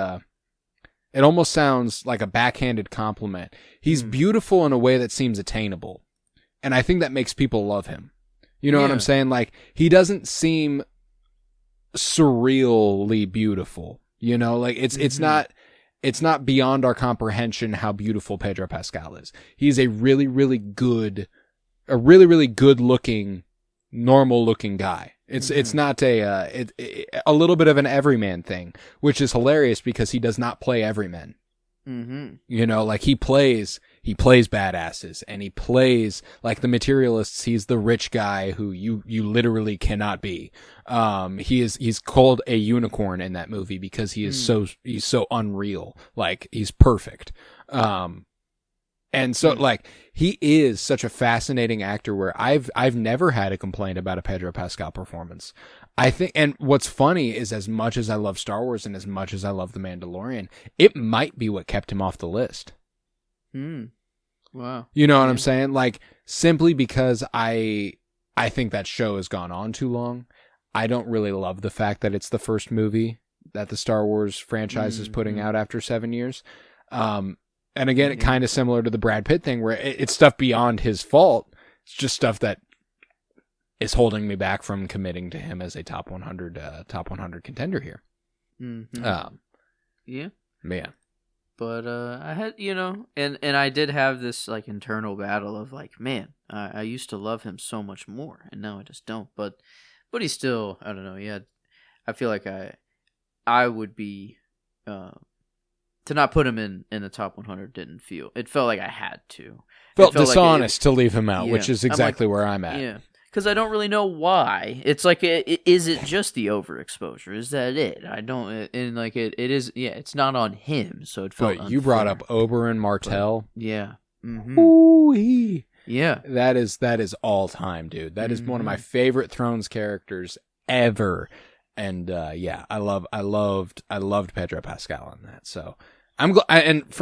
it almost sounds like a backhanded compliment. He's beautiful in a way that seems attainable. And I think that makes people love him. You know what I'm saying? Like, he doesn't seem surreally beautiful. You know, like it's not beyond our comprehension how beautiful Pedro Pascal is. He's a really, really good looking, normal looking guy. It's not a little bit of an everyman thing, which is hilarious because he does not play everyman. You know, like he plays badasses, and he plays like The Materialists. He's the rich guy who you literally cannot be. He's called a unicorn in that movie because he's so unreal. Like, he's perfect. And so, like, he is such a fascinating actor where I've never had a complaint about a Pedro Pascal performance. I think, and what's funny is, as much as I love Star Wars and as much as I love The Mandalorian, it might be what kept him off the list. Wow. You know what I'm saying? Like, simply because I think that show has gone on too long. I don't really love the fact that it's the first movie that the Star Wars franchise is putting out after 7 years. And again, it kind of similar to the Brad Pitt thing, where it's stuff beyond his fault. It's just stuff that is holding me back from committing to him as a top 100 contender here. Yeah. But I had, you know, and I did have this like internal battle of like, man, I used to love him so much more, and now I just don't. But he's still, I don't know. Yeah, I feel like I would be. To not put him in the top 100 didn't feel. It felt like I had to. Felt dishonest to leave him out, which is exactly where I'm at. Yeah, because I don't really know why. It's like, is it just the overexposure? Is that it? I don't. And like it is. Yeah, it's not on him, so it felt. But you brought up Oberyn Martell. Yeah. Ooh-wee. Yeah. That is all time, dude. That is one of my favorite Thrones characters ever. And I loved Pedro Pascal on that. So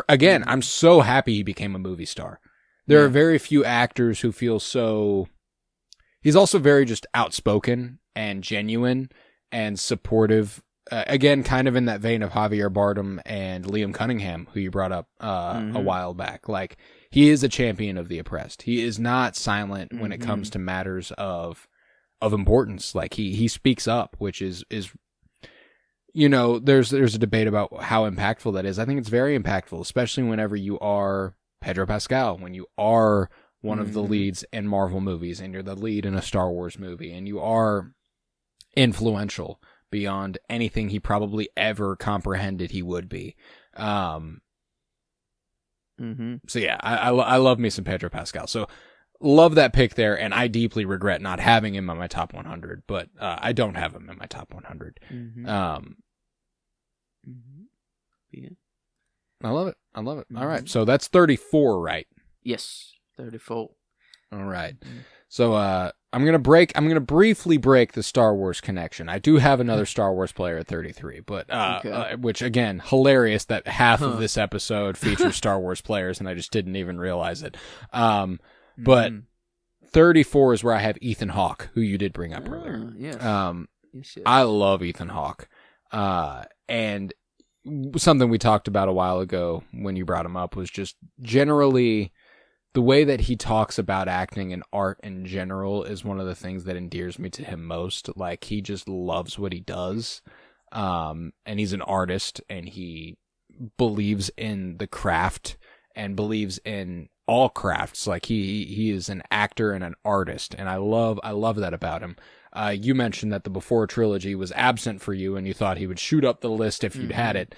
again, I'm so happy he became a movie star. There are very few actors who feel so. He's also very just outspoken and genuine and supportive. Again, kind of in that vein of Javier Bardem and Liam Cunningham, who you brought up a while back. Like, he is a champion of the oppressed. He is not silent when it comes to matters of importance. Like, he speaks up, which is there's a debate about how impactful that is. I think it's very impactful, especially whenever you are Pedro Pascal, when you are one of the leads in Marvel movies and you're the lead in a Star Wars movie and you are influential beyond anything he probably ever comprehended he would be. So yeah, I love me some Pedro Pascal. So love that pick there, and I deeply regret not having him on my top 100, but I don't have him in my top 100. Yeah. I love it. All right, so that's 34, right? Yes, 34. All right. So I'm gonna briefly break the Star Wars connection. I do have another Star Wars player at 33, but which again, hilarious that half of this episode features Star Wars players, and I just didn't even realize it. But 34 is where I have Ethan Hawke, who you did bring up earlier. Yes. Yes. I love Ethan Hawke, and something we talked about a while ago when you brought him up was just generally. The way that he talks about acting and art in general is one of the things that endears me to him most. Like, he just loves what he does. And he's an artist, and he believes in the craft and believes in all crafts. Like, he is an actor and an artist, and I love that about him. You mentioned that the Before trilogy was absent for you, and you thought he would shoot up the list if you'd had it.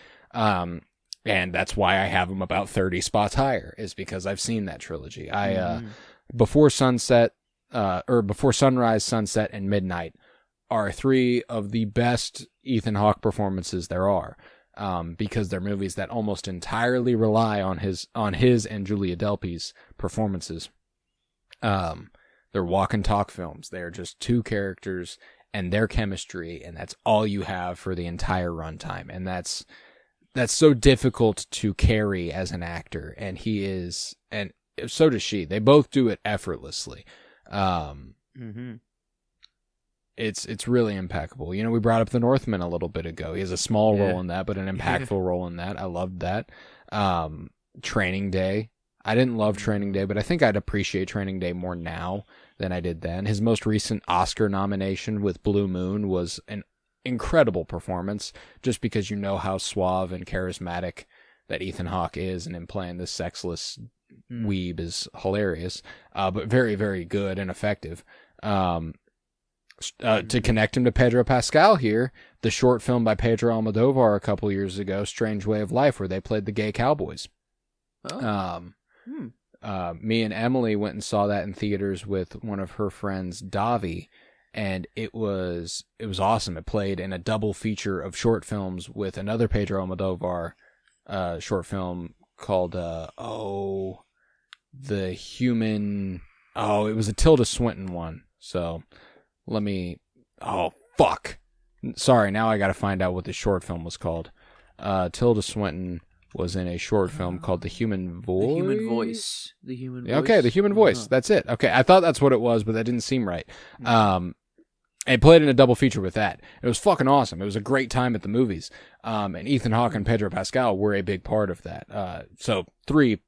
And that's why I have him about 30 spots higher, is because I've seen that trilogy. Before Sunset, or Before Sunrise, Sunset, and Midnight are three of the best Ethan Hawke performances there are, because they're movies that almost entirely rely on his and Julia Delpy's performances. They're walk and talk films. They're just two characters and their chemistry, and that's all you have for the entire runtime, and that's so difficult to carry as an actor, and he is, and so does she. They both do it effortlessly. It's really impeccable. We brought up The Northman a little bit ago. He has a small role in that, but an impactful role in that. I loved that. Training Day. I didn't love Training Day, but I think I'd appreciate Training Day more now than I did then. His most recent Oscar nomination with Blue Moon was an incredible performance, just because you know how suave and charismatic that Ethan Hawke is, and him playing this sexless weeb is hilarious, but very, very good and effective. To connect him to Pedro Pascal here, the short film by Pedro Almodovar a couple years ago, Strange Way of Life, where they played the gay cowboys. Me and Emily went and saw that in theaters with one of her friends, Davi, and it was awesome. It played in a double feature of short films with another Pedro Almodovar short film called it was a Tilda Swinton one. So sorry, now I gotta find out what the short film was called. Tilda Swinton was in a short film called The Human Voice. The Human Voice. Okay, The Human Voice. That's it. Okay, I thought that's what it was, but that didn't seem right. It played in a double feature with that. It was fucking awesome. It was a great time at the movies. And Ethan Hawke and Pedro Pascal were a big part of that. So three,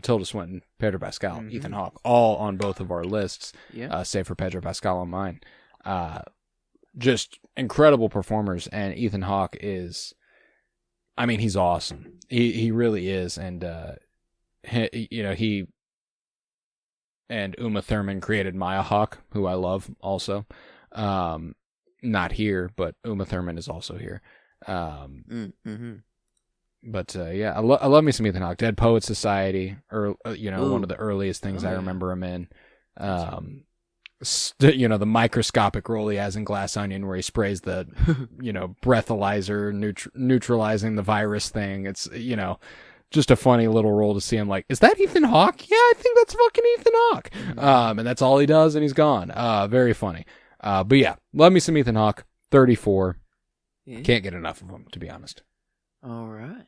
Tilda Swinton, Pedro Pascal, Ethan Hawke, all on both of our lists, save for Pedro Pascal on mine. Just incredible performers, and Ethan Hawke is, he's awesome. He really is, and he and Uma Thurman created Maya Hawke, who I love also. Not here, but Uma Thurman is also here. But I love me some Ethan Hawke. Dead Poets Society, or one of the earliest things I remember him in. The microscopic role he has in Glass Onion, where he sprays the breathalyzer, neutralizing the virus thing. It's just a funny little role to see him like, is that Ethan Hawke? Yeah, I think that's fucking Ethan Hawke. And that's all he does, and he's gone. Very funny. But yeah, love me some Ethan Hawke. 34. Can't get enough of him, to be honest. All right.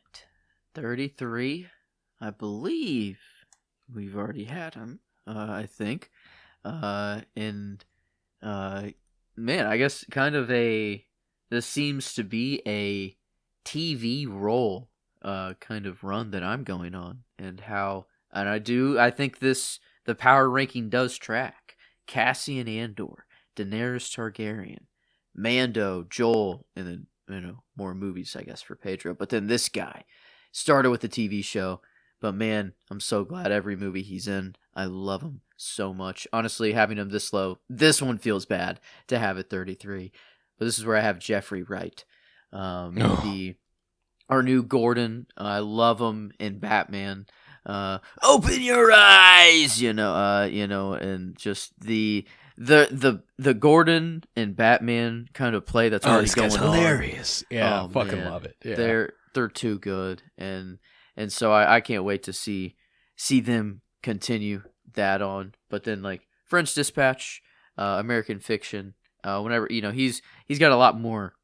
33. I believe we've already had him. I think. And man, I guess this seems to be a TV role kind of run that I'm going on, and I think the power ranking does track. Cassian Andor, Daenerys Targaryen, Mando, Joel, and then more movies, I guess, for Pedro. But then this guy started with the TV show, but man, I'm so glad every movie he's in. I love him so much. Honestly, having him this low, this one feels bad to have at 33. But this is where I have Jeffrey Wright, our new Gordon. I love him in Batman. Open your eyes, and just the Gordon and Batman kind of play that's already going on. Hilarious. Yeah, I fucking love it. Yeah. They're too good, and so I can't wait to see them continue that on. But then like French Dispatch, American Fiction, whenever he's got a lot more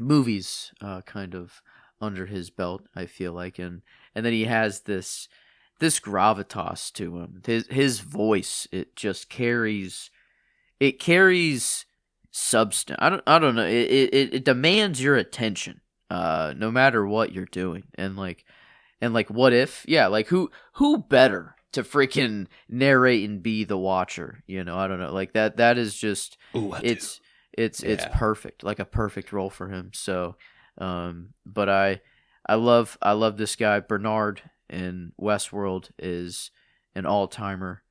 movies kind of under his belt, I feel like, and then he has this gravitas to him. His voice, it just carries substance. I don't know. It demands your attention, no matter what you're doing. And like what if? Yeah, like who better to freaking narrate and be the watcher? I don't know. Like that is just it's perfect. Like a perfect role for him. So, but I love this guy. Bernard in Westworld is an all-timer.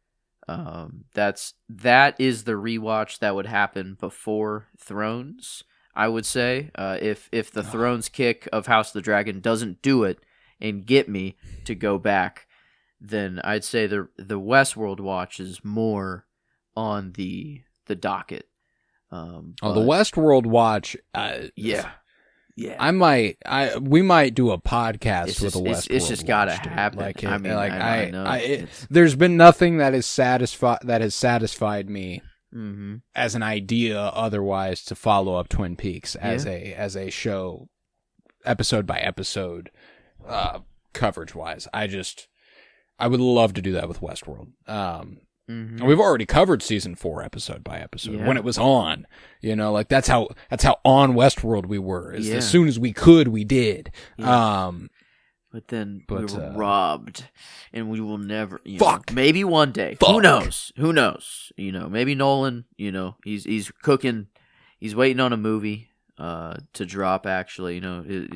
That is the rewatch that would happen before Thrones, I would say. If the Thrones kick of House of the Dragon doesn't do it and get me to go back, then I'd say the Westworld watch is more on the docket. The Westworld watch. Yeah. We might do a podcast with a Westworld. It's just gotta watch, happen. I know. There's been nothing that has satisfied me as an idea otherwise to follow up Twin Peaks as a show, episode by episode, coverage wise. I would love to do that with Westworld. We've already covered season 4 episode by episode when it was on. That's how on Westworld we were. As soon as we could, we did. Yeah. But then we were robbed, and we will never. Maybe one day. Fuck. Who knows? Maybe Nolan. He's cooking. He's waiting on a movie to drop. Actually,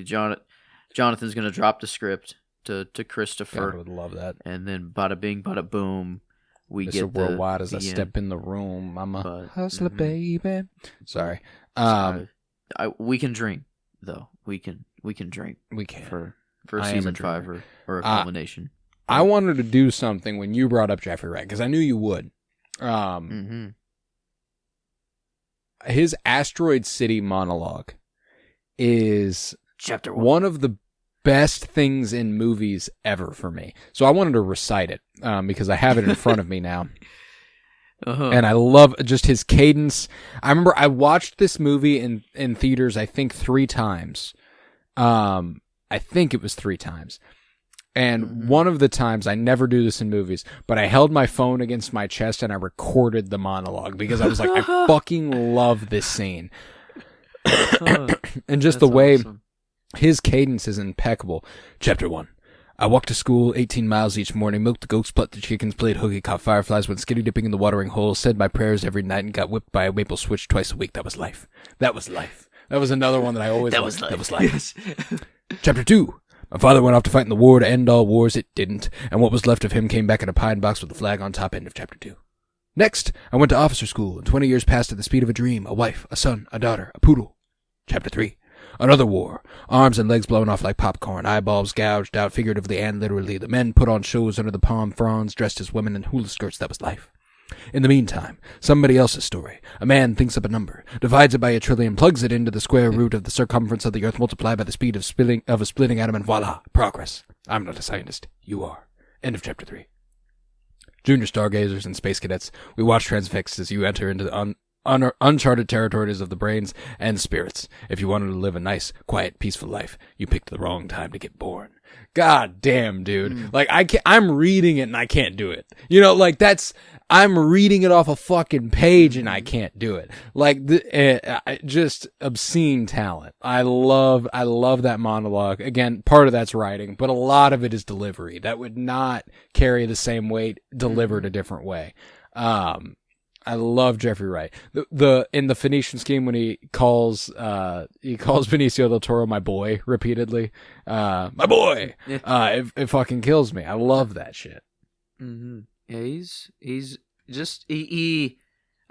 Jonathan's gonna drop the script to Christopher. I would love that. And then bada bing, bada boom. We Mr. get Worldwide as I step in the room. I'm a hustler, baby. Sorry. We can drink though. We can drink. We can for season 5 or a culmination. I wanted to do something when you brought up Jeffrey Wright because I knew you would. His Asteroid City monologue is Chapter 1. One of the best things in movies ever for me. So I wanted to recite it because I have it in front of me now. And I love just his cadence. I remember I watched this movie in theaters, I think 3 times. I think it was 3 times. And one of the times, I never do this in movies, but I held my phone against my chest and I recorded the monologue because I was like, I fucking love this scene. And just the way his cadence is impeccable. Chapter 1. I walked to school 18 miles each morning, milked the goats, plucked the chickens, played hooky, caught fireflies, went skitty dipping in the watering hole, said my prayers every night, and got whipped by a maple switch twice a week. That was life. That was life. That was another one that I always That was life. That was life. Yes. Chapter 2. My father went off to fight in the war to end all wars. It didn't. And what was left of him came back in a pine box with a flag on top. End of chapter 2. Next, I went to officer school, and 20 years passed at the speed of a dream. A wife, a son, a daughter, a poodle. Chapter 3. Another war. Arms and legs blown off like popcorn, eyeballs gouged out figuratively and literally. The men put on shows under the palm fronds, dressed as women in hula skirts. That was life. In the meantime, somebody else's story. A man thinks up a number, divides it by 1,000,000,000,000, plugs it into the square root of the circumference of the earth multiplied by the speed of a splitting atom, and voila, progress. I'm not a scientist. You are. End of chapter 3. Junior stargazers and space cadets, we watch transfixed as you enter into uncharted territories of the brains and spirits. If you wanted to live a nice, quiet, peaceful life, you picked the wrong time to get born. God damn, dude. Like, I'm reading it and I can't do it. You know, like, I'm reading it off a fucking page and I can't do it. Like, just obscene talent. I love that monologue. Again, part of that's writing, but a lot of it is delivery. That would not carry the same weight delivered a different way. I love Jeffrey Wright. In the Phoenician Scheme, when he calls Benicio del Toro my boy repeatedly, my boy, it fucking kills me. I love that shit. Mm-hmm. Yeah, he's just he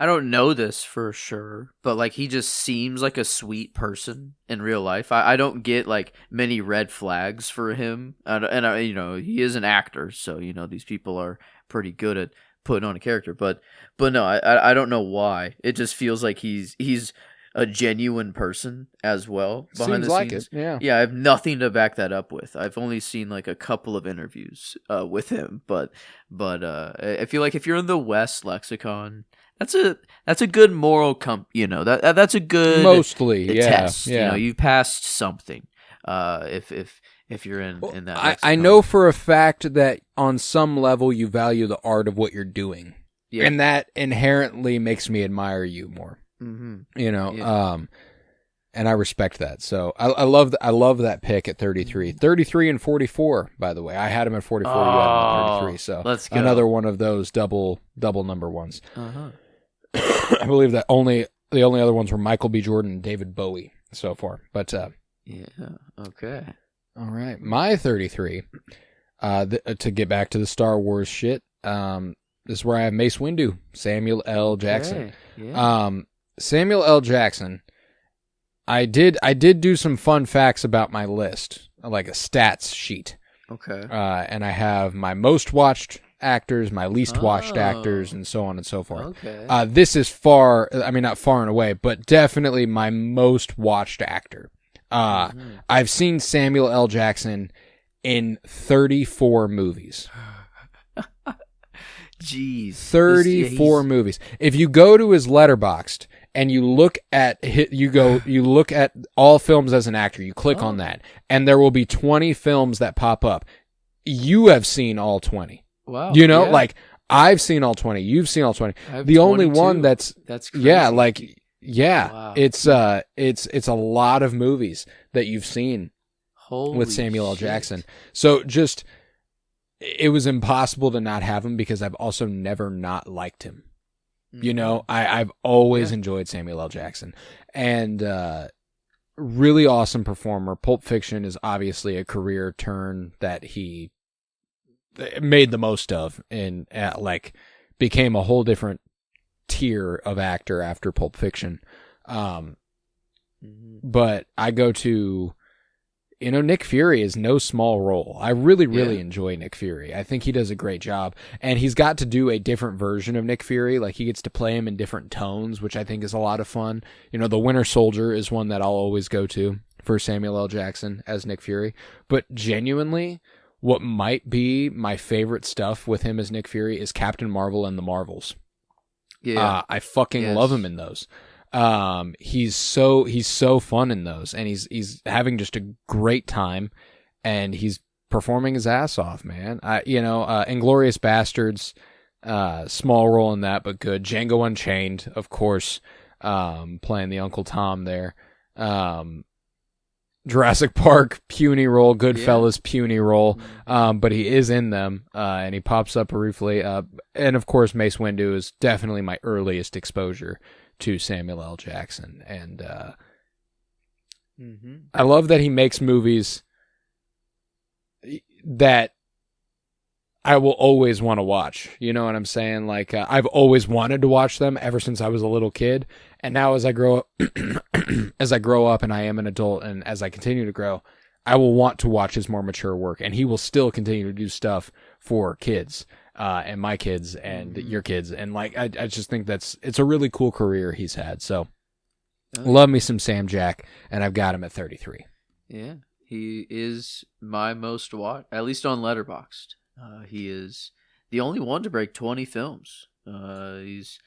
I don't know this for sure, but like he just seems like a sweet person in real life. I don't get like many red flags for him, and you know, he is an actor, so you know these people are pretty good at putting on a character. But no, I don't know why. It just feels like he's a genuine person as well behind Seems the like scenes. it, yeah. Yeah, I have nothing to back that up with. I've only seen like a couple of interviews with him, but I feel like if you're in the West lexicon, that's a good moral that's a good Mostly, test. yeah. You know, you passed something. If you're in that lexicon. I know for a fact that on some level you value the art of what you're doing. Yeah. And that inherently makes me admire you more. Mm-hmm. You know, yeah. And I respect that. So I love that pick at 33. 33 and 44, by the way. I had him at 44, you had him at 33. So let's go. Another one of those double number ones. Uh-huh. I believe that the only other ones were Michael B. Jordan and David Bowie so far. But yeah, okay. All right. My 33, to get back to the Star Wars shit, this is where I have Mace Windu, Samuel L. Jackson. Yeah. Samuel L. Jackson, I did do some fun facts about my list, like a stats sheet. Okay. And I have my most watched actors, my least watched actors, and so on and so forth. Okay. This is not far and away, but definitely my most watched actor. I've seen Samuel L. Jackson in 34 movies. Jeez. 34 movies. If you go to his Letterboxd and you look at all films as an actor, you click on that, and there will be 20 films that pop up. You have seen all 20. Wow. You know, yeah. like I've seen all 20. You've seen all 20. The only one that's crazy. Yeah, like yeah, wow. it's a lot of movies that you've seen with Samuel L. Jackson. So just it was impossible to not have him because I've also never not liked him. Mm-hmm. You know, I've always enjoyed Samuel L. Jackson, and really awesome performer. Pulp Fiction is obviously a career turn that he made the most of, and became a whole different tier of actor after Pulp Fiction. But I go to, Nick Fury is no small role. I really enjoy Nick Fury. I think he does a great job, and he's got to do a different version of Nick Fury. Like, he gets to play him in different tones, which I think is a lot of fun. The Winter Soldier is one that I'll always go to for Samuel L. Jackson as Nick Fury. But genuinely, what might be my favorite stuff with him as Nick Fury is Captain Marvel and the Marvels. Yeah, I fucking love him in those. He's so fun in those, and he's having just a great time, and he's performing his ass off, man. Inglourious Bastards, small role in that, but good. Django Unchained, of course, playing the Uncle Tom there. Jurassic Park, puny role. Goodfellas, puny role. But he is in them, and he pops up briefly. And of course, Mace Windu is definitely my earliest exposure to Samuel L. Jackson. And I love that he makes movies that I will always want to watch. You know what I'm saying? Like, I've always wanted to watch them ever since I was a little kid. And now as I grow up, and I am an adult, and as I continue to grow, I will want to watch his more mature work, and he will still continue to do stuff for kids, and my kids and your kids. And like, I just think it's a really cool career he's had. So love me some Sam Jack, and I've got him at 33. Yeah. He is my most watched, at least on Letterboxd. He is the only one to break 20 films. He's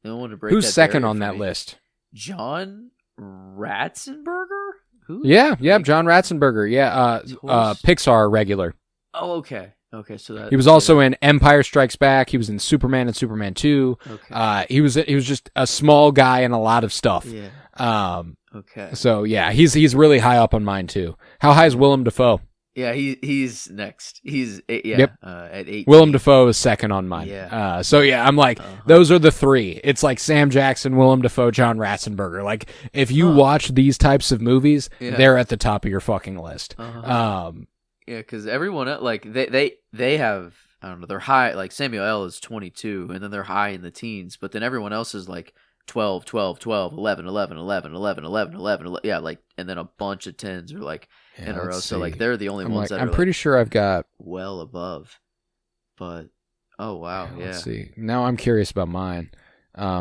No one to break Who's that second barrier on for that me. list? John Ratzenberger? Who? Yeah, John Ratzenberger. Yeah, Horse? Pixar regular. Oh, okay. Okay, so that He was also in Empire Strikes Back. He was in Superman and Superman 2. Okay. He was just a small guy in a lot of stuff. Yeah. Okay. So yeah, he's really high up on mine too. How high is Willem Dafoe? Yeah, he's next. He's at 8. Willem Dafoe is second on mine. Yeah. So yeah, I'm like, those are the three. It's like Sam Jackson, Willem Dafoe, John Ratzenberger. Like, if you watch these types of movies, they're at the top of your fucking list. Yeah, because everyone like they have, I don't know, they're high. Like Samuel L. is 22, and then they're high in the teens. But then everyone else is like 12, 12, 12, 11, 11, 11, 11, 11, 11. Yeah, like, and then a bunch of 10s are like in a row. So like they're the only ones that I'm are pretty like, sure I've got well above. But oh wow, yeah. Let's see. Now I'm curious about mine.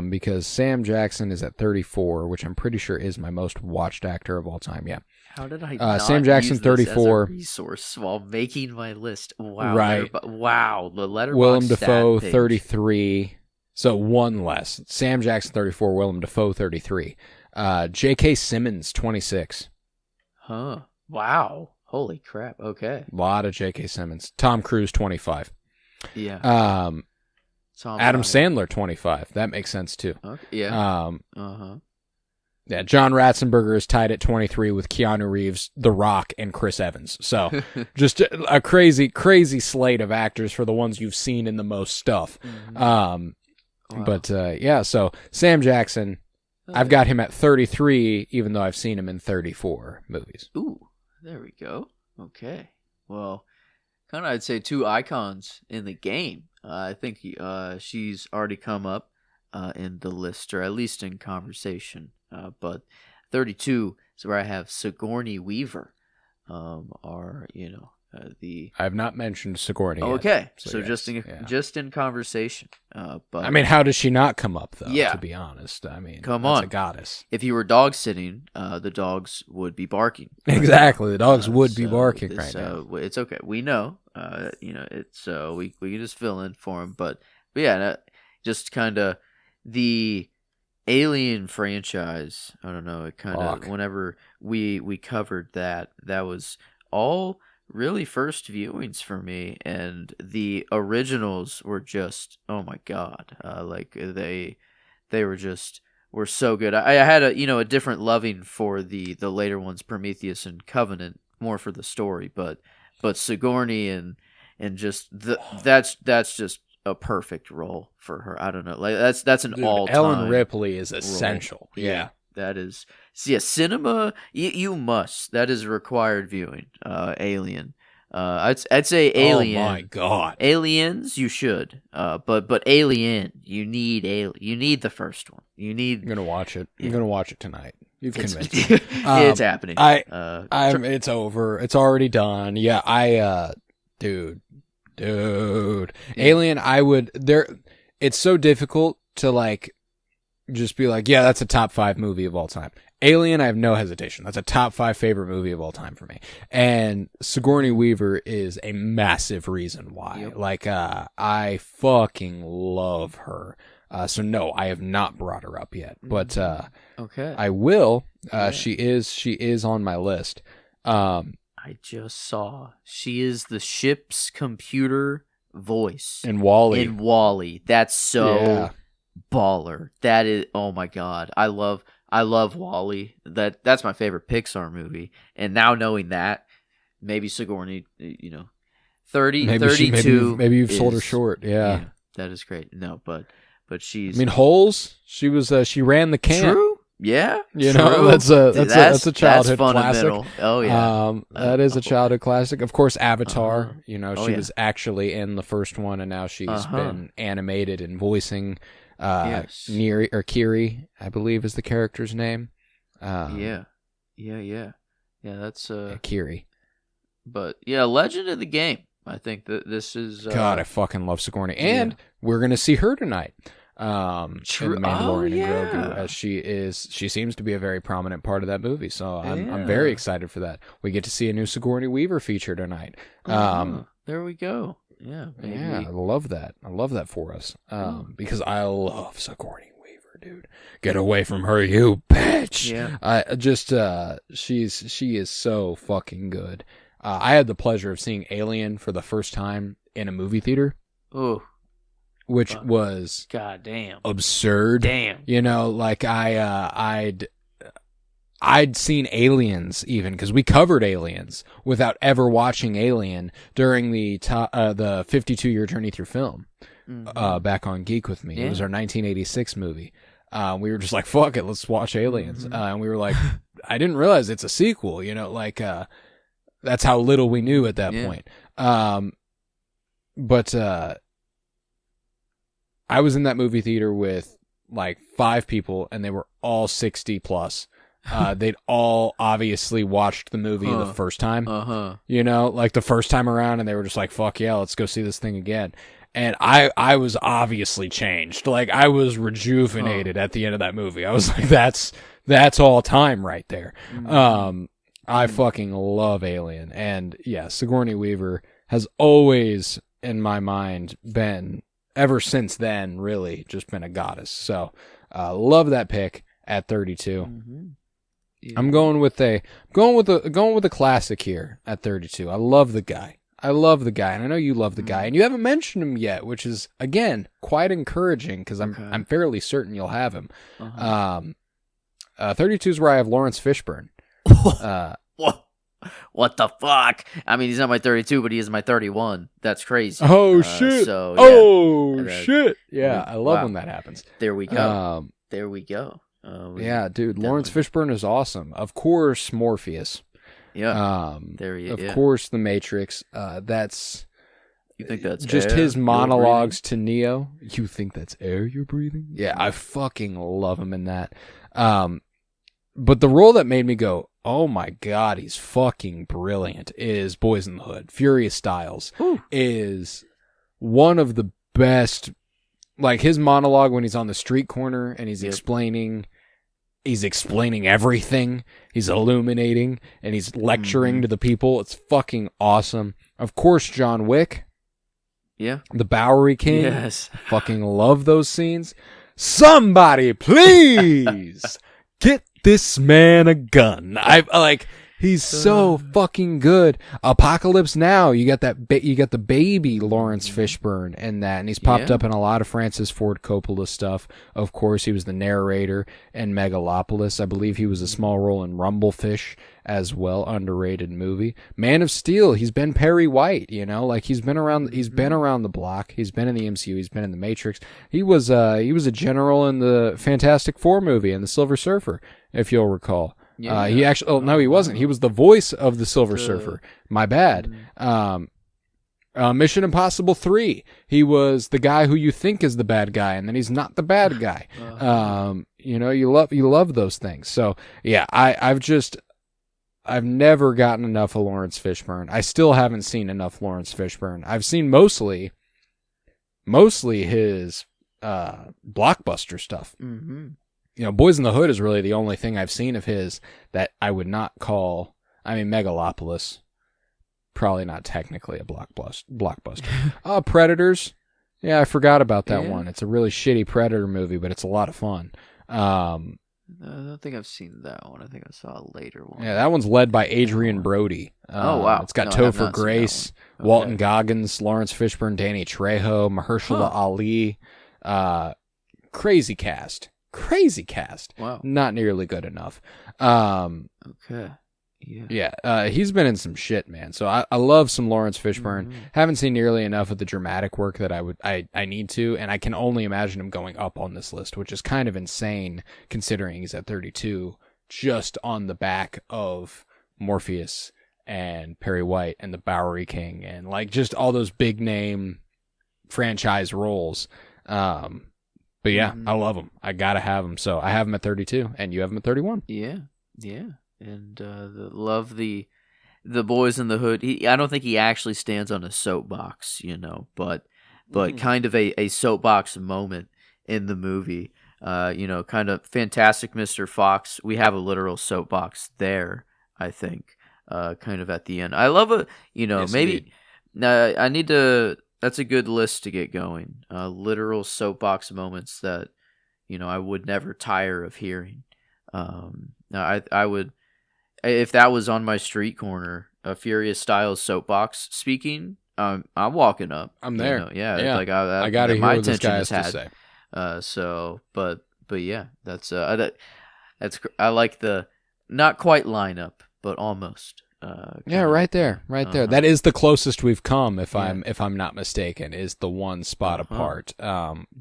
Because Sam Jackson is at 34, which I'm pretty sure is my most watched actor of all time. Yeah. How did I not Sam Jackson, use this 34 as a resource while making my list? Wow. Right. Wow. The Letterboxd Willem Dafoe, stat page. 33. So one less. Sam Jackson, 34. Willem Dafoe, 33. J.K. Simmons, 26. Huh. Wow. Holy crap. Okay. A lot of J.K. Simmons. Tom Cruise, 25. Yeah. Adam Sandler, 25. That makes sense too. Okay. Yeah. Yeah, John Ratzenberger is tied at 23 with Keanu Reeves, The Rock, and Chris Evans. So just a crazy, crazy slate of actors for the ones you've seen in the most stuff. Mm-hmm. Wow. But yeah, so Sam Jackson, I've got him at 33, even though I've seen him in 34 movies. Ooh, there we go. Okay. Well, kind of I'd say two icons in the game. I think she's already come up in the list, or at least in conversation. But 32 is where I have Sigourney Weaver. The I have not mentioned Sigourney. okay, yet, so yes, just in conversation. But I mean, how does she not come up though? Yeah. To be honest, I mean, Come that's on. a goddess. if you were dog sitting, the dogs would be barking. Exactly, the dogs would be So barking right now. It's okay. We know. It's we can just fill in for them. But yeah, just kind of the Alien franchise. I don't know. It kind of whenever we covered that was all really first viewings for me, and the originals were just, oh my god, like they were so good. I had a different loving for the later ones, Prometheus and Covenant, more for the story, but Sigourney and just that's just a perfect role for her. I don't know, like that's an all-time. Ellen Ripley is essential. Role. Yeah. That is, cinema. You must. That is required viewing. Alien. I'd say Alien. Oh my god. Aliens, you should. But Alien, you need the first one. I'm gonna watch it. Yeah. I'm gonna watch it tonight. You've convinced me. It's happening. It's over. It's already done. Yeah. Dude. Yeah. Alien. It's so difficult to like. Just be like, yeah, that's a top 5 movie of all time. Alien, I have no hesitation. That's a top 5 favorite movie of all time for me. And Sigourney Weaver is a massive reason why. Yep. Like, I fucking love her. So no, I have not brought her up yet, but okay, I will. Yeah. She is on my list. I just saw she is the ship's computer voice in Wall-E. In Wall-E, that's so. Yeah. Baller. That is, oh my god. I love Wall-E. That's my favorite Pixar movie. And now knowing that, maybe Sigourney, 32. Maybe you've sold her short. Yeah. That is great. No, but she's. I mean, Holes. She was. She ran the camp. True. Yeah. You know, that's a childhood classic. Oh yeah. That is a childhood classic. Of course, Avatar. She yeah. was actually in the first one, and now she's been animated and voicing. Yes. Kiri, I believe, is the character's name. Yeah. That's Kiri. But yeah, legend of the game. I think that this is. God, I fucking love Sigourney, and we're gonna see her tonight. True. In Mandalorian and Grogu, Yeah. as she seems to be a very prominent part of that movie. So I'm very excited for that. We get to see a new Sigourney Weaver feature tonight. There we go. Yeah, maybe. Yeah, I love that. I love that for us. Because I love Sigourney Weaver. dude. Get away from her, you bitch. Yeah. She is so fucking good. I had the pleasure of seeing Alien for the first time in a movie theater, Oh, which was god damn. absurd. Damn. You know, like I'd seen Aliens even, because we covered Aliens without ever watching Alien during the 52-year journey through film. Back on Geek With Me. Yeah. It was our 1986 movie. We were just like, fuck it, let's watch Aliens. And we were like, I didn't realize it's a sequel, you know, like, that's how little we knew at that point. But I was in that movie theater with like 5 people, and they were all 60 plus. They'd all obviously watched the movie the first time, you know, like the first time around, and they were just like, fuck yeah, let's go see this thing again. And I was obviously changed. Like, I was rejuvenated at the end of that movie. I was like, that's all time right there. I fucking love Alien. And yeah, Sigourney Weaver has always, in my mind, been, ever since then, really just been a goddess. So, love that pick at 32. Yeah. I'm going with a classic here at 32. I love the guy. And I know you love the guy, and you haven't mentioned him yet, which is, again, quite encouraging, because I'm fairly certain you'll have him. 32 is where I have Lawrence Fishburne. What the fuck? I mean, he's not my 32, but he is my 31. That's crazy. Oh shit! So, yeah. Shit! Yeah, I love when that happens. There we go. Yeah, dude, Lawrence Fishburne is awesome. Of course, Morpheus. Yeah. Of course, The Matrix. That's. You think that's just his monologues to Neo? You think that's air you're breathing? Yeah, I fucking love him in that. But the role that made me go, oh my god, he's fucking brilliant, is Boys in the Hood. Furious Styles is one of the best. Like, his monologue when he's on the street corner and he's explaining everything. He's illuminating and he's lecturing to the people. It's fucking awesome. Of course, John Wick. Yeah. The Bowery King. Yes. Fucking love those scenes. Somebody please get this man a gun. He's so fucking good. Apocalypse Now, you got the baby Lawrence Fishburne in that, and he's popped up in a lot of Francis Ford Coppola stuff. Of course, he was the narrator in Megalopolis. I believe he was a small role in Rumblefish as well, underrated movie. Man of Steel, he's been Perry White, you know, like he's been around the block. He's been in the MCU, he's been in the Matrix. He was a general in the Fantastic Four movie and the Silver Surfer, if you'll recall. Yeah. He actually, no, he wasn't. He was the voice of the Silver Surfer. My bad. Mission Impossible 3. He was the guy who you think is the bad guy, and then he's not the bad guy. You know, you love those things. So yeah, I've never gotten enough of Lawrence Fishburne. I still haven't seen enough Lawrence Fishburne. I've seen mostly his blockbuster stuff. You know, Boys in the Hood is really the only thing I've seen of his that I would not call. I mean, Megalopolis, probably not technically a blockbuster. Predators, yeah, I forgot about that one. It's a really shitty Predator movie, but it's a lot of fun. I don't think I've seen that one. I think I saw a later one. Yeah, that one's led by Adrian Brody. Oh wow, it's got Topher Grace, Walton Goggins, Lawrence Fishburne, Danny Trejo, Mahershala Ali. Crazy cast. Wow. Not nearly good enough. Okay. Yeah. He's been in some shit, man. So I love some Lawrence Fishburne. Haven't seen nearly enough of the dramatic work that I need to, and I can only imagine him going up on this list, which is kind of insane considering he's at 32, just on the back of Morpheus and Perry White and the Bowery King and like just all those big name franchise roles. But yeah, I love him. I gotta have him. So I have him at 32, and you have him at 31. Yeah, and love the Boys in the Hood. I don't think he actually stands on a soapbox, you know, but kind of a soapbox moment in the movie. You know, kind of Fantastic Mr. Fox. We have a literal soapbox there, I think. Kind of at the end. I love it. You know, yes, maybe I need to. That's a good list to get going. Literal soapbox moments that, I would never tire of hearing. I would, if that was on my street corner, a Furious Styles soapbox speaking, I'm walking up. I'm there. Yeah. Like I gotta hear my what this attention guy is has to had. say. So, but yeah, that's I like the not quite lineup, but almost. Yeah, right there. That is the closest we've come, if I'm not mistaken, is the one spot apart.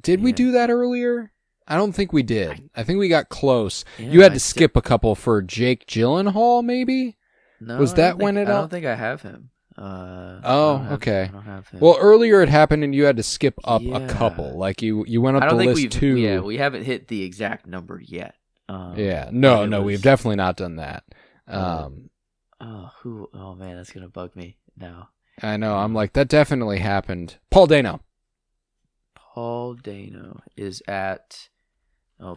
Did we do that earlier? I don't think we did. I think we got close. You had to skip a couple for Jake Gyllenhaal, maybe? No, was that when it? I don't think I have him. Okay. I don't have him. Well, earlier it happened, and you had to skip up a couple. Like you went up the list too. Yeah, we haven't hit the exact number yet. No, we've definitely not done that. Oh man, that's gonna bug me now. I know. I'm like, that definitely happened. Paul Dano. Paul Dano is at. Oh,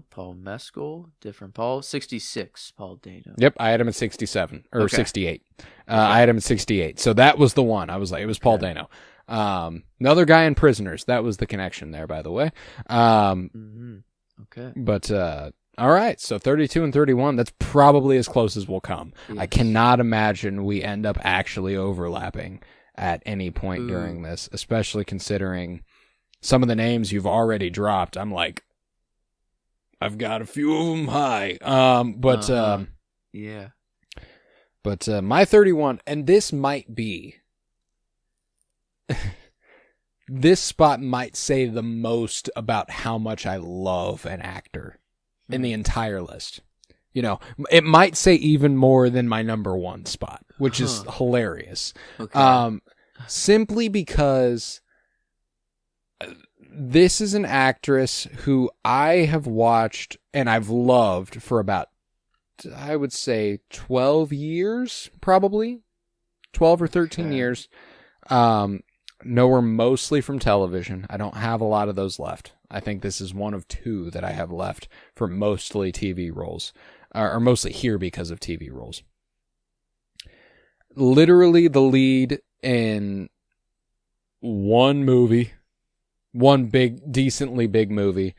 Paul Mescal, different Paul. 66, Paul Dano. Yep, I had him at 67 or 68. I had him at 68. So that was the one. I was like, it was Paul Dano. Another guy in Prisoners. That was the connection there, by the way. Okay. But all right, so 32 and 31. That's probably as close as we'll come. Yes. I cannot imagine we end up actually overlapping at any point during this, especially considering some of the names you've already dropped. I'm like, I've got a few of them high. Yeah. But my 31, and this might be, this spot might say the most about how much I love an actor in the entire list. It might say even more than my number one spot, which is hilarious. Okay. Simply because this is an actress who I have watched and I've loved for about, I would say, 12 years, probably. 12 or 13 years. Know her mostly from television. I don't have a lot of those left. I think this is one of two that I have left for mostly TV roles, or mostly here because of TV roles. Literally the lead in one movie, one big, decently big movie.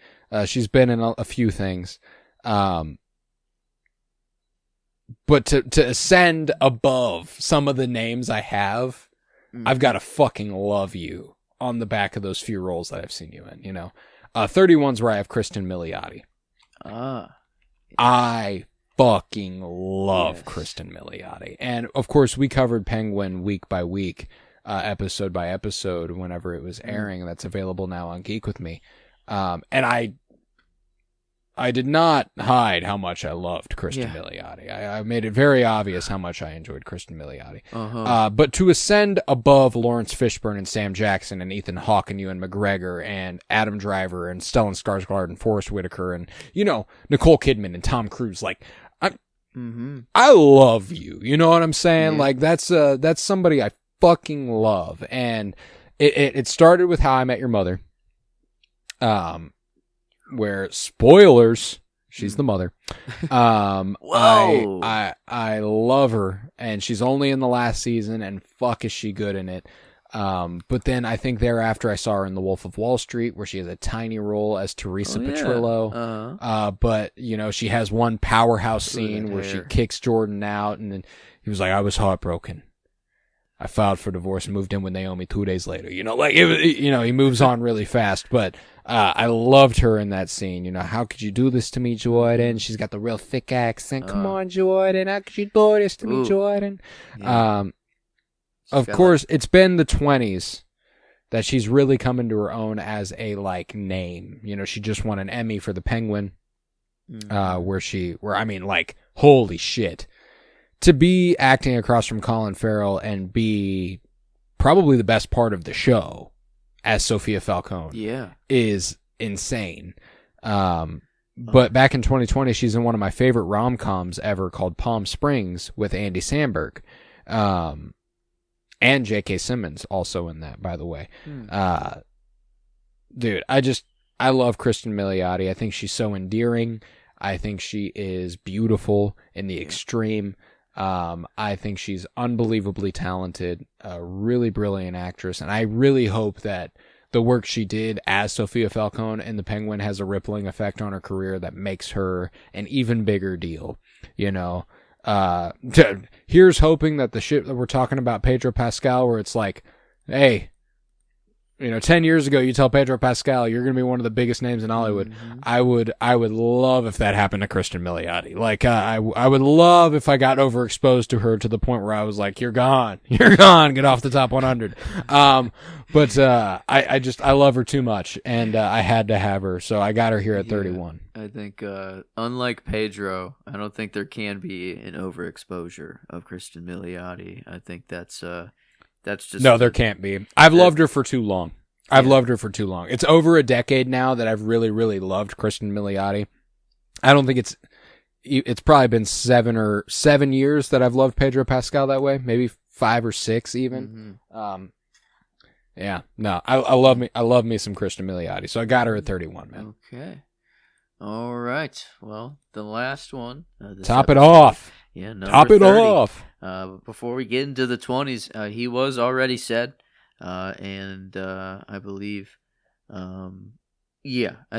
She's been in a few things. But to ascend above some of the names I have, I've got to fucking love you on the back of those few roles that I've seen you in, 31's where I have Kristen Milioti. I fucking love Kristen Milioti. And of course we covered Penguin week by week, episode by episode whenever it was airing. That's available now on Geek With Me. And I did not hide how much I loved Kristen Milioti. I made it very obvious how much I enjoyed Kristen Milioti. But to ascend above Lawrence Fishburne and Sam Jackson and Ethan Hawke and Ewan McGregor and Adam Driver and Stellan Skarsgård and Forrest Whitaker and, Nicole Kidman and Tom Cruise, like, I love you. You know what I'm saying? Like, that's somebody I fucking love. And it started with How I Met Your Mother. Where, spoilers, she's the mother. Whoa. I love her, and she's only in the last season, and fuck is she good in it. But then I think thereafter I saw her in The Wolf of Wall Street, where she has a tiny role as Teresa Petrillo. But, she has one powerhouse scene where she kicks Jordan out, and then he was like, I was heartbroken. I filed for divorce and moved in with Naomi 2 days later. He moves on really fast, but I loved her in that scene. How could you do this to me, Jordan? She's got the real thick accent. Come on, Jordan. How could you do this to me, Jordan? Yeah. Of course, it's been the 20s that she's really come into her own as a name. She just won an Emmy for The Penguin, holy shit. To be acting across from Colin Farrell and be probably the best part of the show as Sophia Falcone is insane. But back in 2020, she's in one of my favorite rom-coms ever called Palm Springs with Andy Samberg. And J.K. Simmons also in that, by the way. Dude, I love Kristen Milioti. I think she's so endearing. I think she is beautiful in the extreme. I think she's unbelievably talented, a really brilliant actress, and I really hope that the work she did as Sophia Falcone and the Penguin has a rippling effect on her career that makes her an even bigger deal. You know, here's hoping that the shit that we're talking about Pedro Pascal, where it's like, hey, 10 years ago, you tell Pedro Pascal you're going to be one of the biggest names in Hollywood. Mm-hmm. I would love if that happened to Kristen Milioti. Like, I would love if I got overexposed to her to the point where I was like, you're gone, get off the top 100. But I love her too much, and I had to have her, so I got her here at 31. I think, unlike Pedro, I don't think there can be an overexposure of Kristen Milioti. I think that's just... No, there can't be. I've loved her for too long. Loved her for too long. It's over a decade now that I've really, really loved Kristen Milioti. I don't think it's probably been 7 years that I've loved Pedro Pascal that way. Maybe 5 or 6 even. Mm-hmm. Yeah, no, I love me some Kristen Milioti. So I got her at 31, man. Okay. All right. Well, the last one. Top it off. Yeah, top it 30. Off. Before we get into the 20s, he was already said, and I believe, I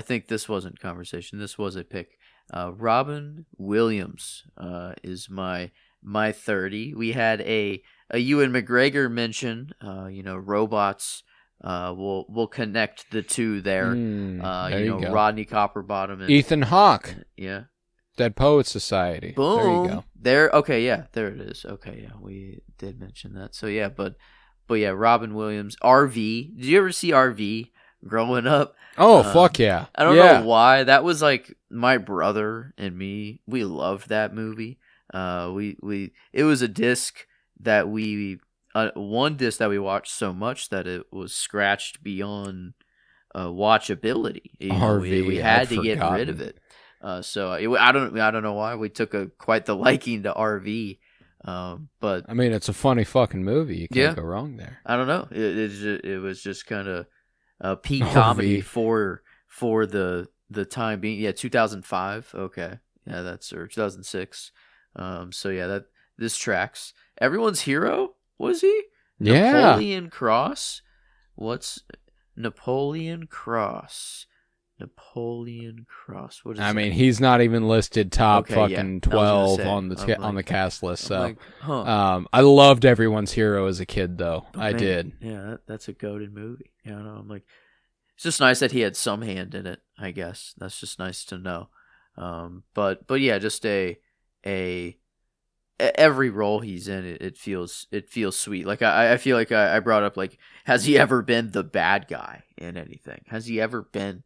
think this wasn't conversation. This was a pick. Robin Williams is my 30. We had a Ewan McGregor mention. Robots. We'll connect the two there. There you go. Rodney Copperbottom and Ethan Hawke. Yeah. Dead Poets Society. Boom. There you go. Okay, yeah, there it is. Okay, yeah, we did mention that. So yeah, but yeah, Robin Williams, RV. Did you ever see RV growing up? Oh, fuck yeah. I don't know why. That was like my brother and me. We loved that movie. It was a disc that one disc that we watched so much that it was scratched beyond watchability. RV. We had to get rid of it. So I don't know why we took quite the liking to RV, but I mean, it's a funny fucking movie. You can't go wrong there. I don't know. It was just kind of peak comedy for the time being. Yeah, 2005. Okay, yeah, that's or 2006. So yeah, this tracks. Everyone's hero, was he? Yeah. Napoleon Cross. What's Napoleon Cross? Napoleon Cross. What is that? mean, he's not even listed top 12 on the cast list. So, I loved Everyone's Hero as a kid, though. I did. Yeah, that's a goated movie. Yeah, I know. I'm like, it's just nice that he had some hand in it. I guess that's just nice to know. But yeah, just every role he's in, it feels sweet. Like I feel like I brought up, like, has he ever been the bad guy in anything? Has he ever been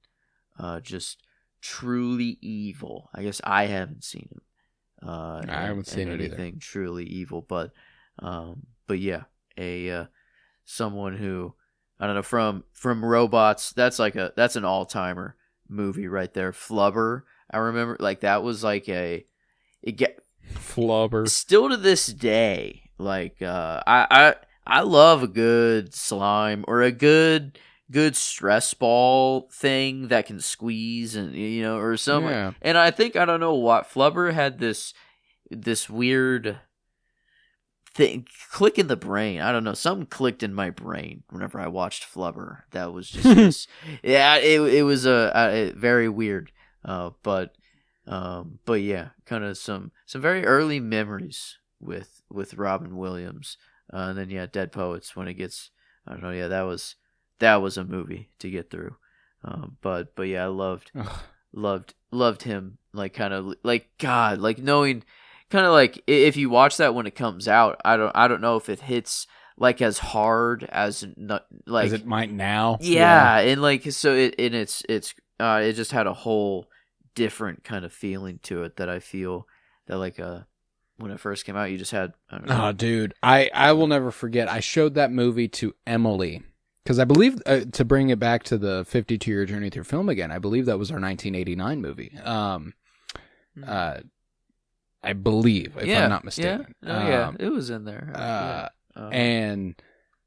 just truly evil? I guess I haven't seen him. I haven't seen anything either. Truly evil, but yeah, someone who, I don't know, from Robots. That's an all timer movie right there. Flubber. I remember, like, that was like Flubber. Still to this day, like I love a good slime or a good stress ball thing that can squeeze and or something. Yeah. And I think, I don't know what, Flubber had this weird thing click in the brain. I don't know, something clicked in my brain whenever I watched Flubber. That was just it was a very weird. But yeah, kind of some very early memories with Robin Williams. And then yeah, Dead Poets, when it gets, I don't know, yeah, that was a movie to get through. But yeah, I loved him, like, kind of like, God, like, knowing, kind of like, if you watch that when it comes out, I don't know if it hits like as hard as like as it might now. Yeah, and like, so it just had a whole different kind of feeling to it that I feel that, like, when it first came out, you just had, I don't know. Oh, dude, I will never forget. I showed that movie to Emily because I believe, to bring it back to the 52-year journey through film again, I believe that was our 1989 movie. I believe, if I'm not mistaken. Yeah, it was in there. And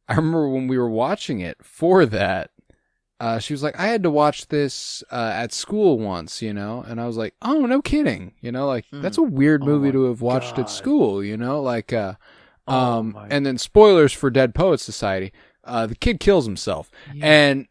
I remember when we were watching it for that, she was like, I had to watch this at school once, and I was like, oh, no kidding. Like, that's a weird movie to have watched at school, like, and then spoilers for Dead Poets Society, the kid kills himself. Yeah. And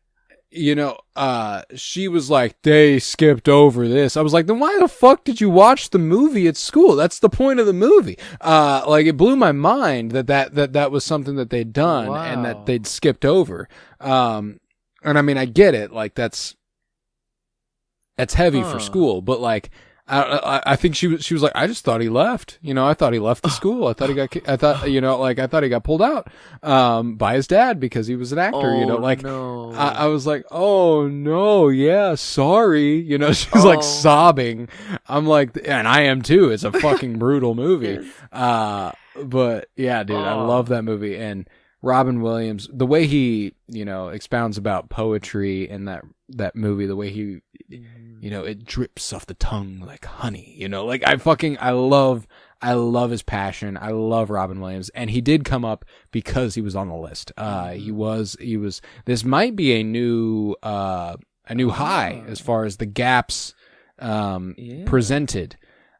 she was like, they skipped over this. I was like, then why the fuck did you watch the movie at school? That's the point of the movie. Like, it blew my mind that was something that they'd done and that they'd skipped over. And I mean, I get it. Like, that's heavy for school, but like, I think she was like, I just thought he left. I thought he left the school. I thought he got pulled out, by his dad because he was an actor, No. I was like, oh no, yeah, sorry. She's like sobbing. I'm like, and I am too. It's a fucking brutal movie. But yeah, dude, I love that movie. And Robin Williams, the way he, expounds about poetry in that movie, the way he, it drips off the tongue like honey, like I love his passion. I love Robin Williams, and he did come up because he was on the list. He was, this might be a new high as far as the gaps, presented.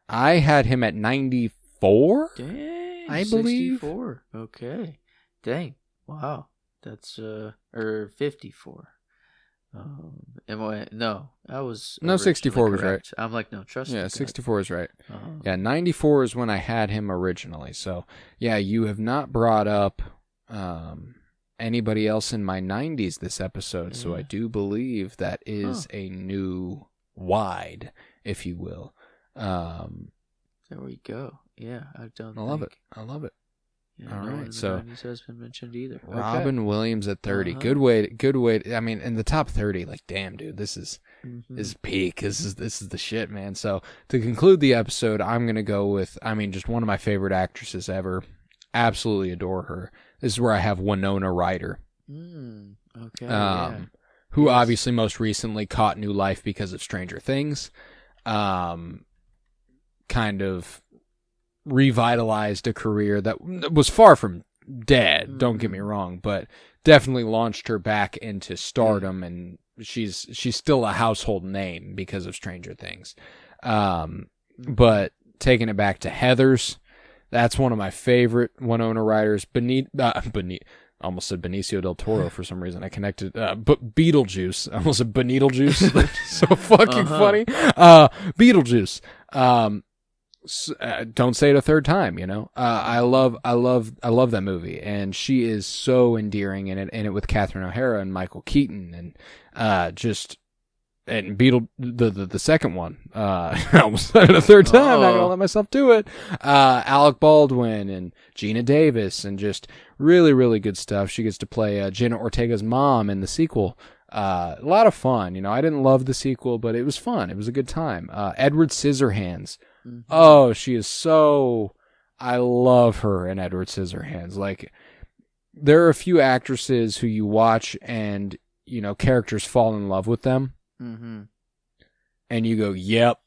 I had him at 94. Dang, I believe. 64. Okay. Dang. Wow. That's, or 54. No, I was. No, 64 was correct. I'm like, no, trust me. Yeah, 64 is right. Yeah, 94 is when I had him originally. So, yeah, you have not brought up anybody else in my 90s this episode. Yeah. So I do believe that is a new wide, if you will. There we go. Yeah, I love it. I love it. Yeah, all right, so has been mentioned either. Robin Williams at 30. Good way. I mean, in the top 30, like, damn, dude, this is peak. This is the shit, man. So to conclude the episode, I'm gonna go with, just one of my favorite actresses ever. Absolutely adore her. This is where I have Winona Ryder. Okay. Who obviously most recently caught new life because of Stranger Things. Kind of revitalized a career that was far from dead, don't get me wrong, but definitely launched her back into stardom, and she's still a household name because of Stranger Things. But taking it back to Heathers, that's one of my favorite Winona Ryders. Almost said Benicio del Toro for some reason. I connected, but Beetlejuice. I almost said Beneatlejuice. So fucking funny. Beetlejuice. Don't say it a third time, I love that movie, and she is so endearing in it with Catherine O'Hara and Michael Keaton, and and the second one, I almost said it a third time. I'm not gonna let myself do it. Alec Baldwin and Gina Davis, and just really, really good stuff. She gets to play Jenna Ortega's mom in the sequel. A lot of fun. I didn't love the sequel, but it was fun. It was a good time. Edward Scissorhands. Oh, she is so... I love her in Edward Scissorhands. Like, there are a few actresses who you watch and, characters fall in love with them. And you go, yep.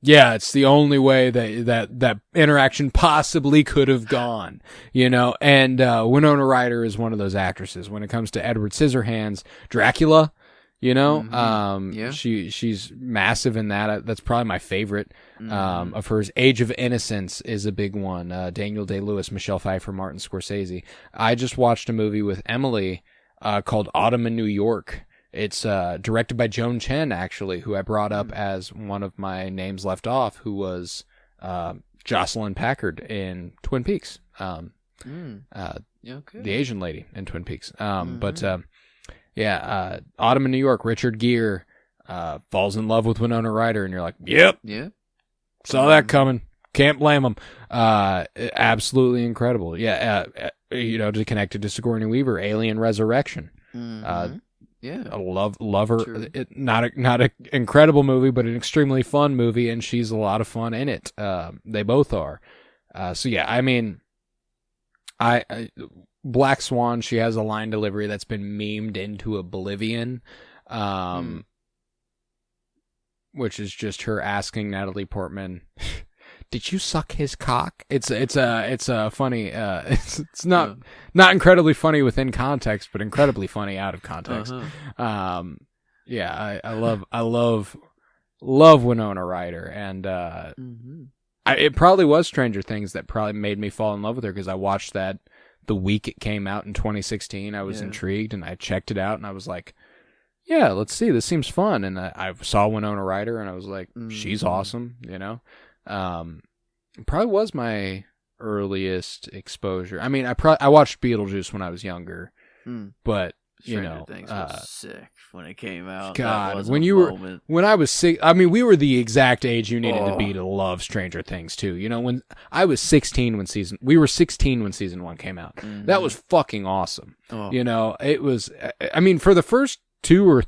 Yeah, it's the only way that interaction possibly could have gone, and Winona Ryder is one of those actresses. When it comes to Edward Scissorhands, Dracula, she's massive in that. That's probably my favorite of hers. Age of Innocence is a big one. Daniel Day-Lewis, Michelle Pfeiffer, Martin Scorsese. I just watched a movie with Emily called Autumn in New York. It's directed by Joan Chen, actually, who I brought up as one of my names left off, who was Jocelyn Packard in Twin Peaks. The Asian lady in Twin Peaks. But Autumn in New York, Richard Gere falls in love with Winona Ryder, and you're like, yep. Yeah. Saw that coming. Can't blame him. Absolutely incredible. Yeah. To connect it to Sigourney Weaver, Alien Resurrection. Yeah, I love her. Not an incredible movie, but an extremely fun movie, and she's a lot of fun in it. They both are. So yeah, I Black Swan. She has a line delivery that's been memed into oblivion, which is just her asking Natalie Portman, "Did you suck his cock?" It's a funny. It's not incredibly funny within context, but incredibly funny out of context. I love Winona Ryder, and it probably was Stranger Things that probably made me fall in love with her, because I watched that the week it came out in 2016. I was intrigued, and I checked it out, and I was like, yeah, let's see, this seems fun. And I saw Winona Ryder, and I was like, she's Mhm. awesome, Probably was my earliest exposure. I mean, I watched Beetlejuice when I was younger, Mm. but Stranger Things was sick when it came out. God, that was when a you moment. when I was 6, I mean, we were the exact age you needed to be Oh. to love Stranger Things too. When I was 16 we were 16 when season 1 came out. That was fucking awesome. Oh. It was, I mean, for the first 2 or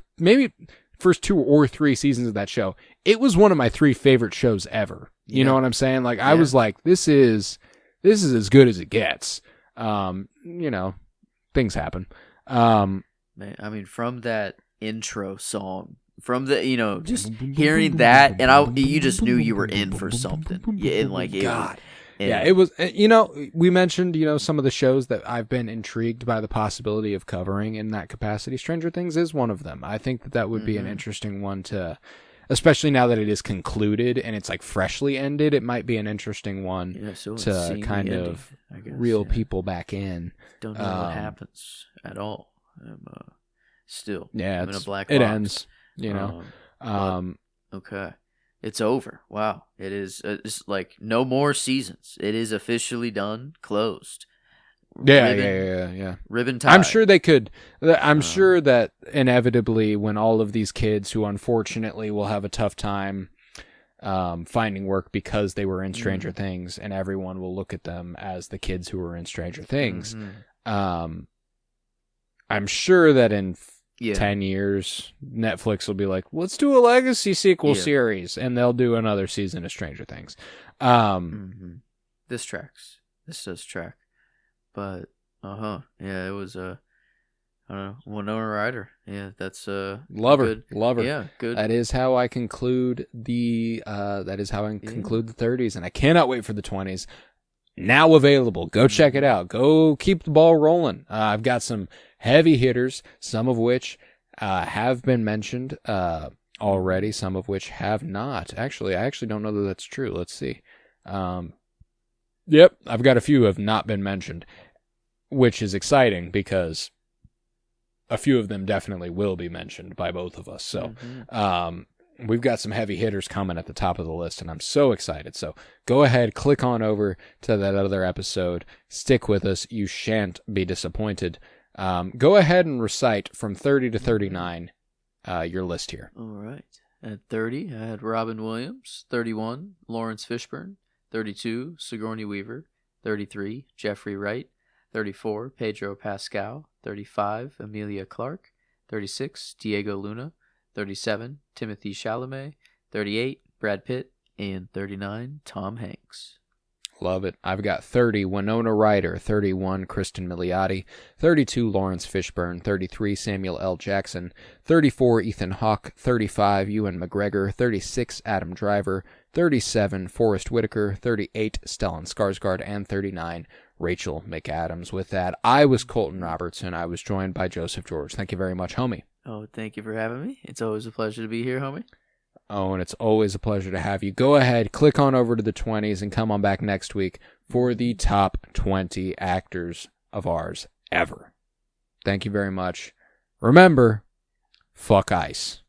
3 seasons of that show, it was one of my 3 favorite shows ever. You know what I'm saying? Like, I was like, this is as good as it gets. Things happen. Man, I mean, from that intro song, from the just hearing that, and you just knew you were in for something. Yeah, and like God. it was, we mentioned, some of the shows that I've been intrigued by the possibility of covering in that capacity. Stranger Things is one of them. I think that would be an interesting one to, especially now that it is concluded and it's like freshly ended, it might be an interesting one to kind of reel people back in. Don't know what happens at all. I'm still I'm in a black box. It ends, okay. It's over. Wow. It is it's like no more seasons. It is officially done, closed. Yeah. Ribbon tie. I'm sure they could. I'm sure that inevitably, when all of these kids who unfortunately will have a tough time finding work because they were in Stranger Things, and everyone will look at them as the kids who were in Stranger Things. I'm sure that in 10 years, Netflix will be like, let's do a legacy sequel series, and they'll do another season of Stranger Things. This tracks. This does track. But it was I don't know, Winona Ryder. Yeah, that's love her. Yeah, good. That is how I conclude the 30s, and I cannot wait for the 20s. Now available. Go check it out. Go keep the ball rolling. I've got some heavy hitters, some of which have been mentioned already, some of which have not. Actually, I don't know that that's true. Let's see. Yep, I've got a few who have not been mentioned, which is exciting because a few of them definitely will be mentioned by both of us. So we've got some heavy hitters coming at the top of the list, and I'm so excited. So go ahead, click on over to that other episode. Stick with us. You shan't be disappointed. Go ahead and recite from 30 to 39 your list here. All right. At 30, I had Robin Williams. 31, Lawrence Fishburne. 32, Sigourney Weaver. 33, Jeffrey Wright. 34, Pedro Pascal. 35, Emilia Clarke. 36, Diego Luna. 37, Timothy Chalamet. 38, Brad Pitt. And 39, Tom Hanks. Love it. I've got 30, Winona Ryder. 31, Kristen Milioti. 32, Lawrence Fishburne. 33, Samuel L. Jackson. 34, Ethan Hawke. 35, Ewan McGregor. 36, Adam Driver. 37, Forrest Whitaker. 38, Stellan Skarsgård. And 39, Rachel McAdams. With that, I was Colton Robertson. I was joined by Joseph George. Thank you very much, homie. Oh, thank you for having me. It's always a pleasure to be here, homie. Oh, and it's always a pleasure to have you. Go ahead, click on over to the 20s, and come on back next week for the top 20 actors of ours ever. Thank you very much. Remember, fuck ICE.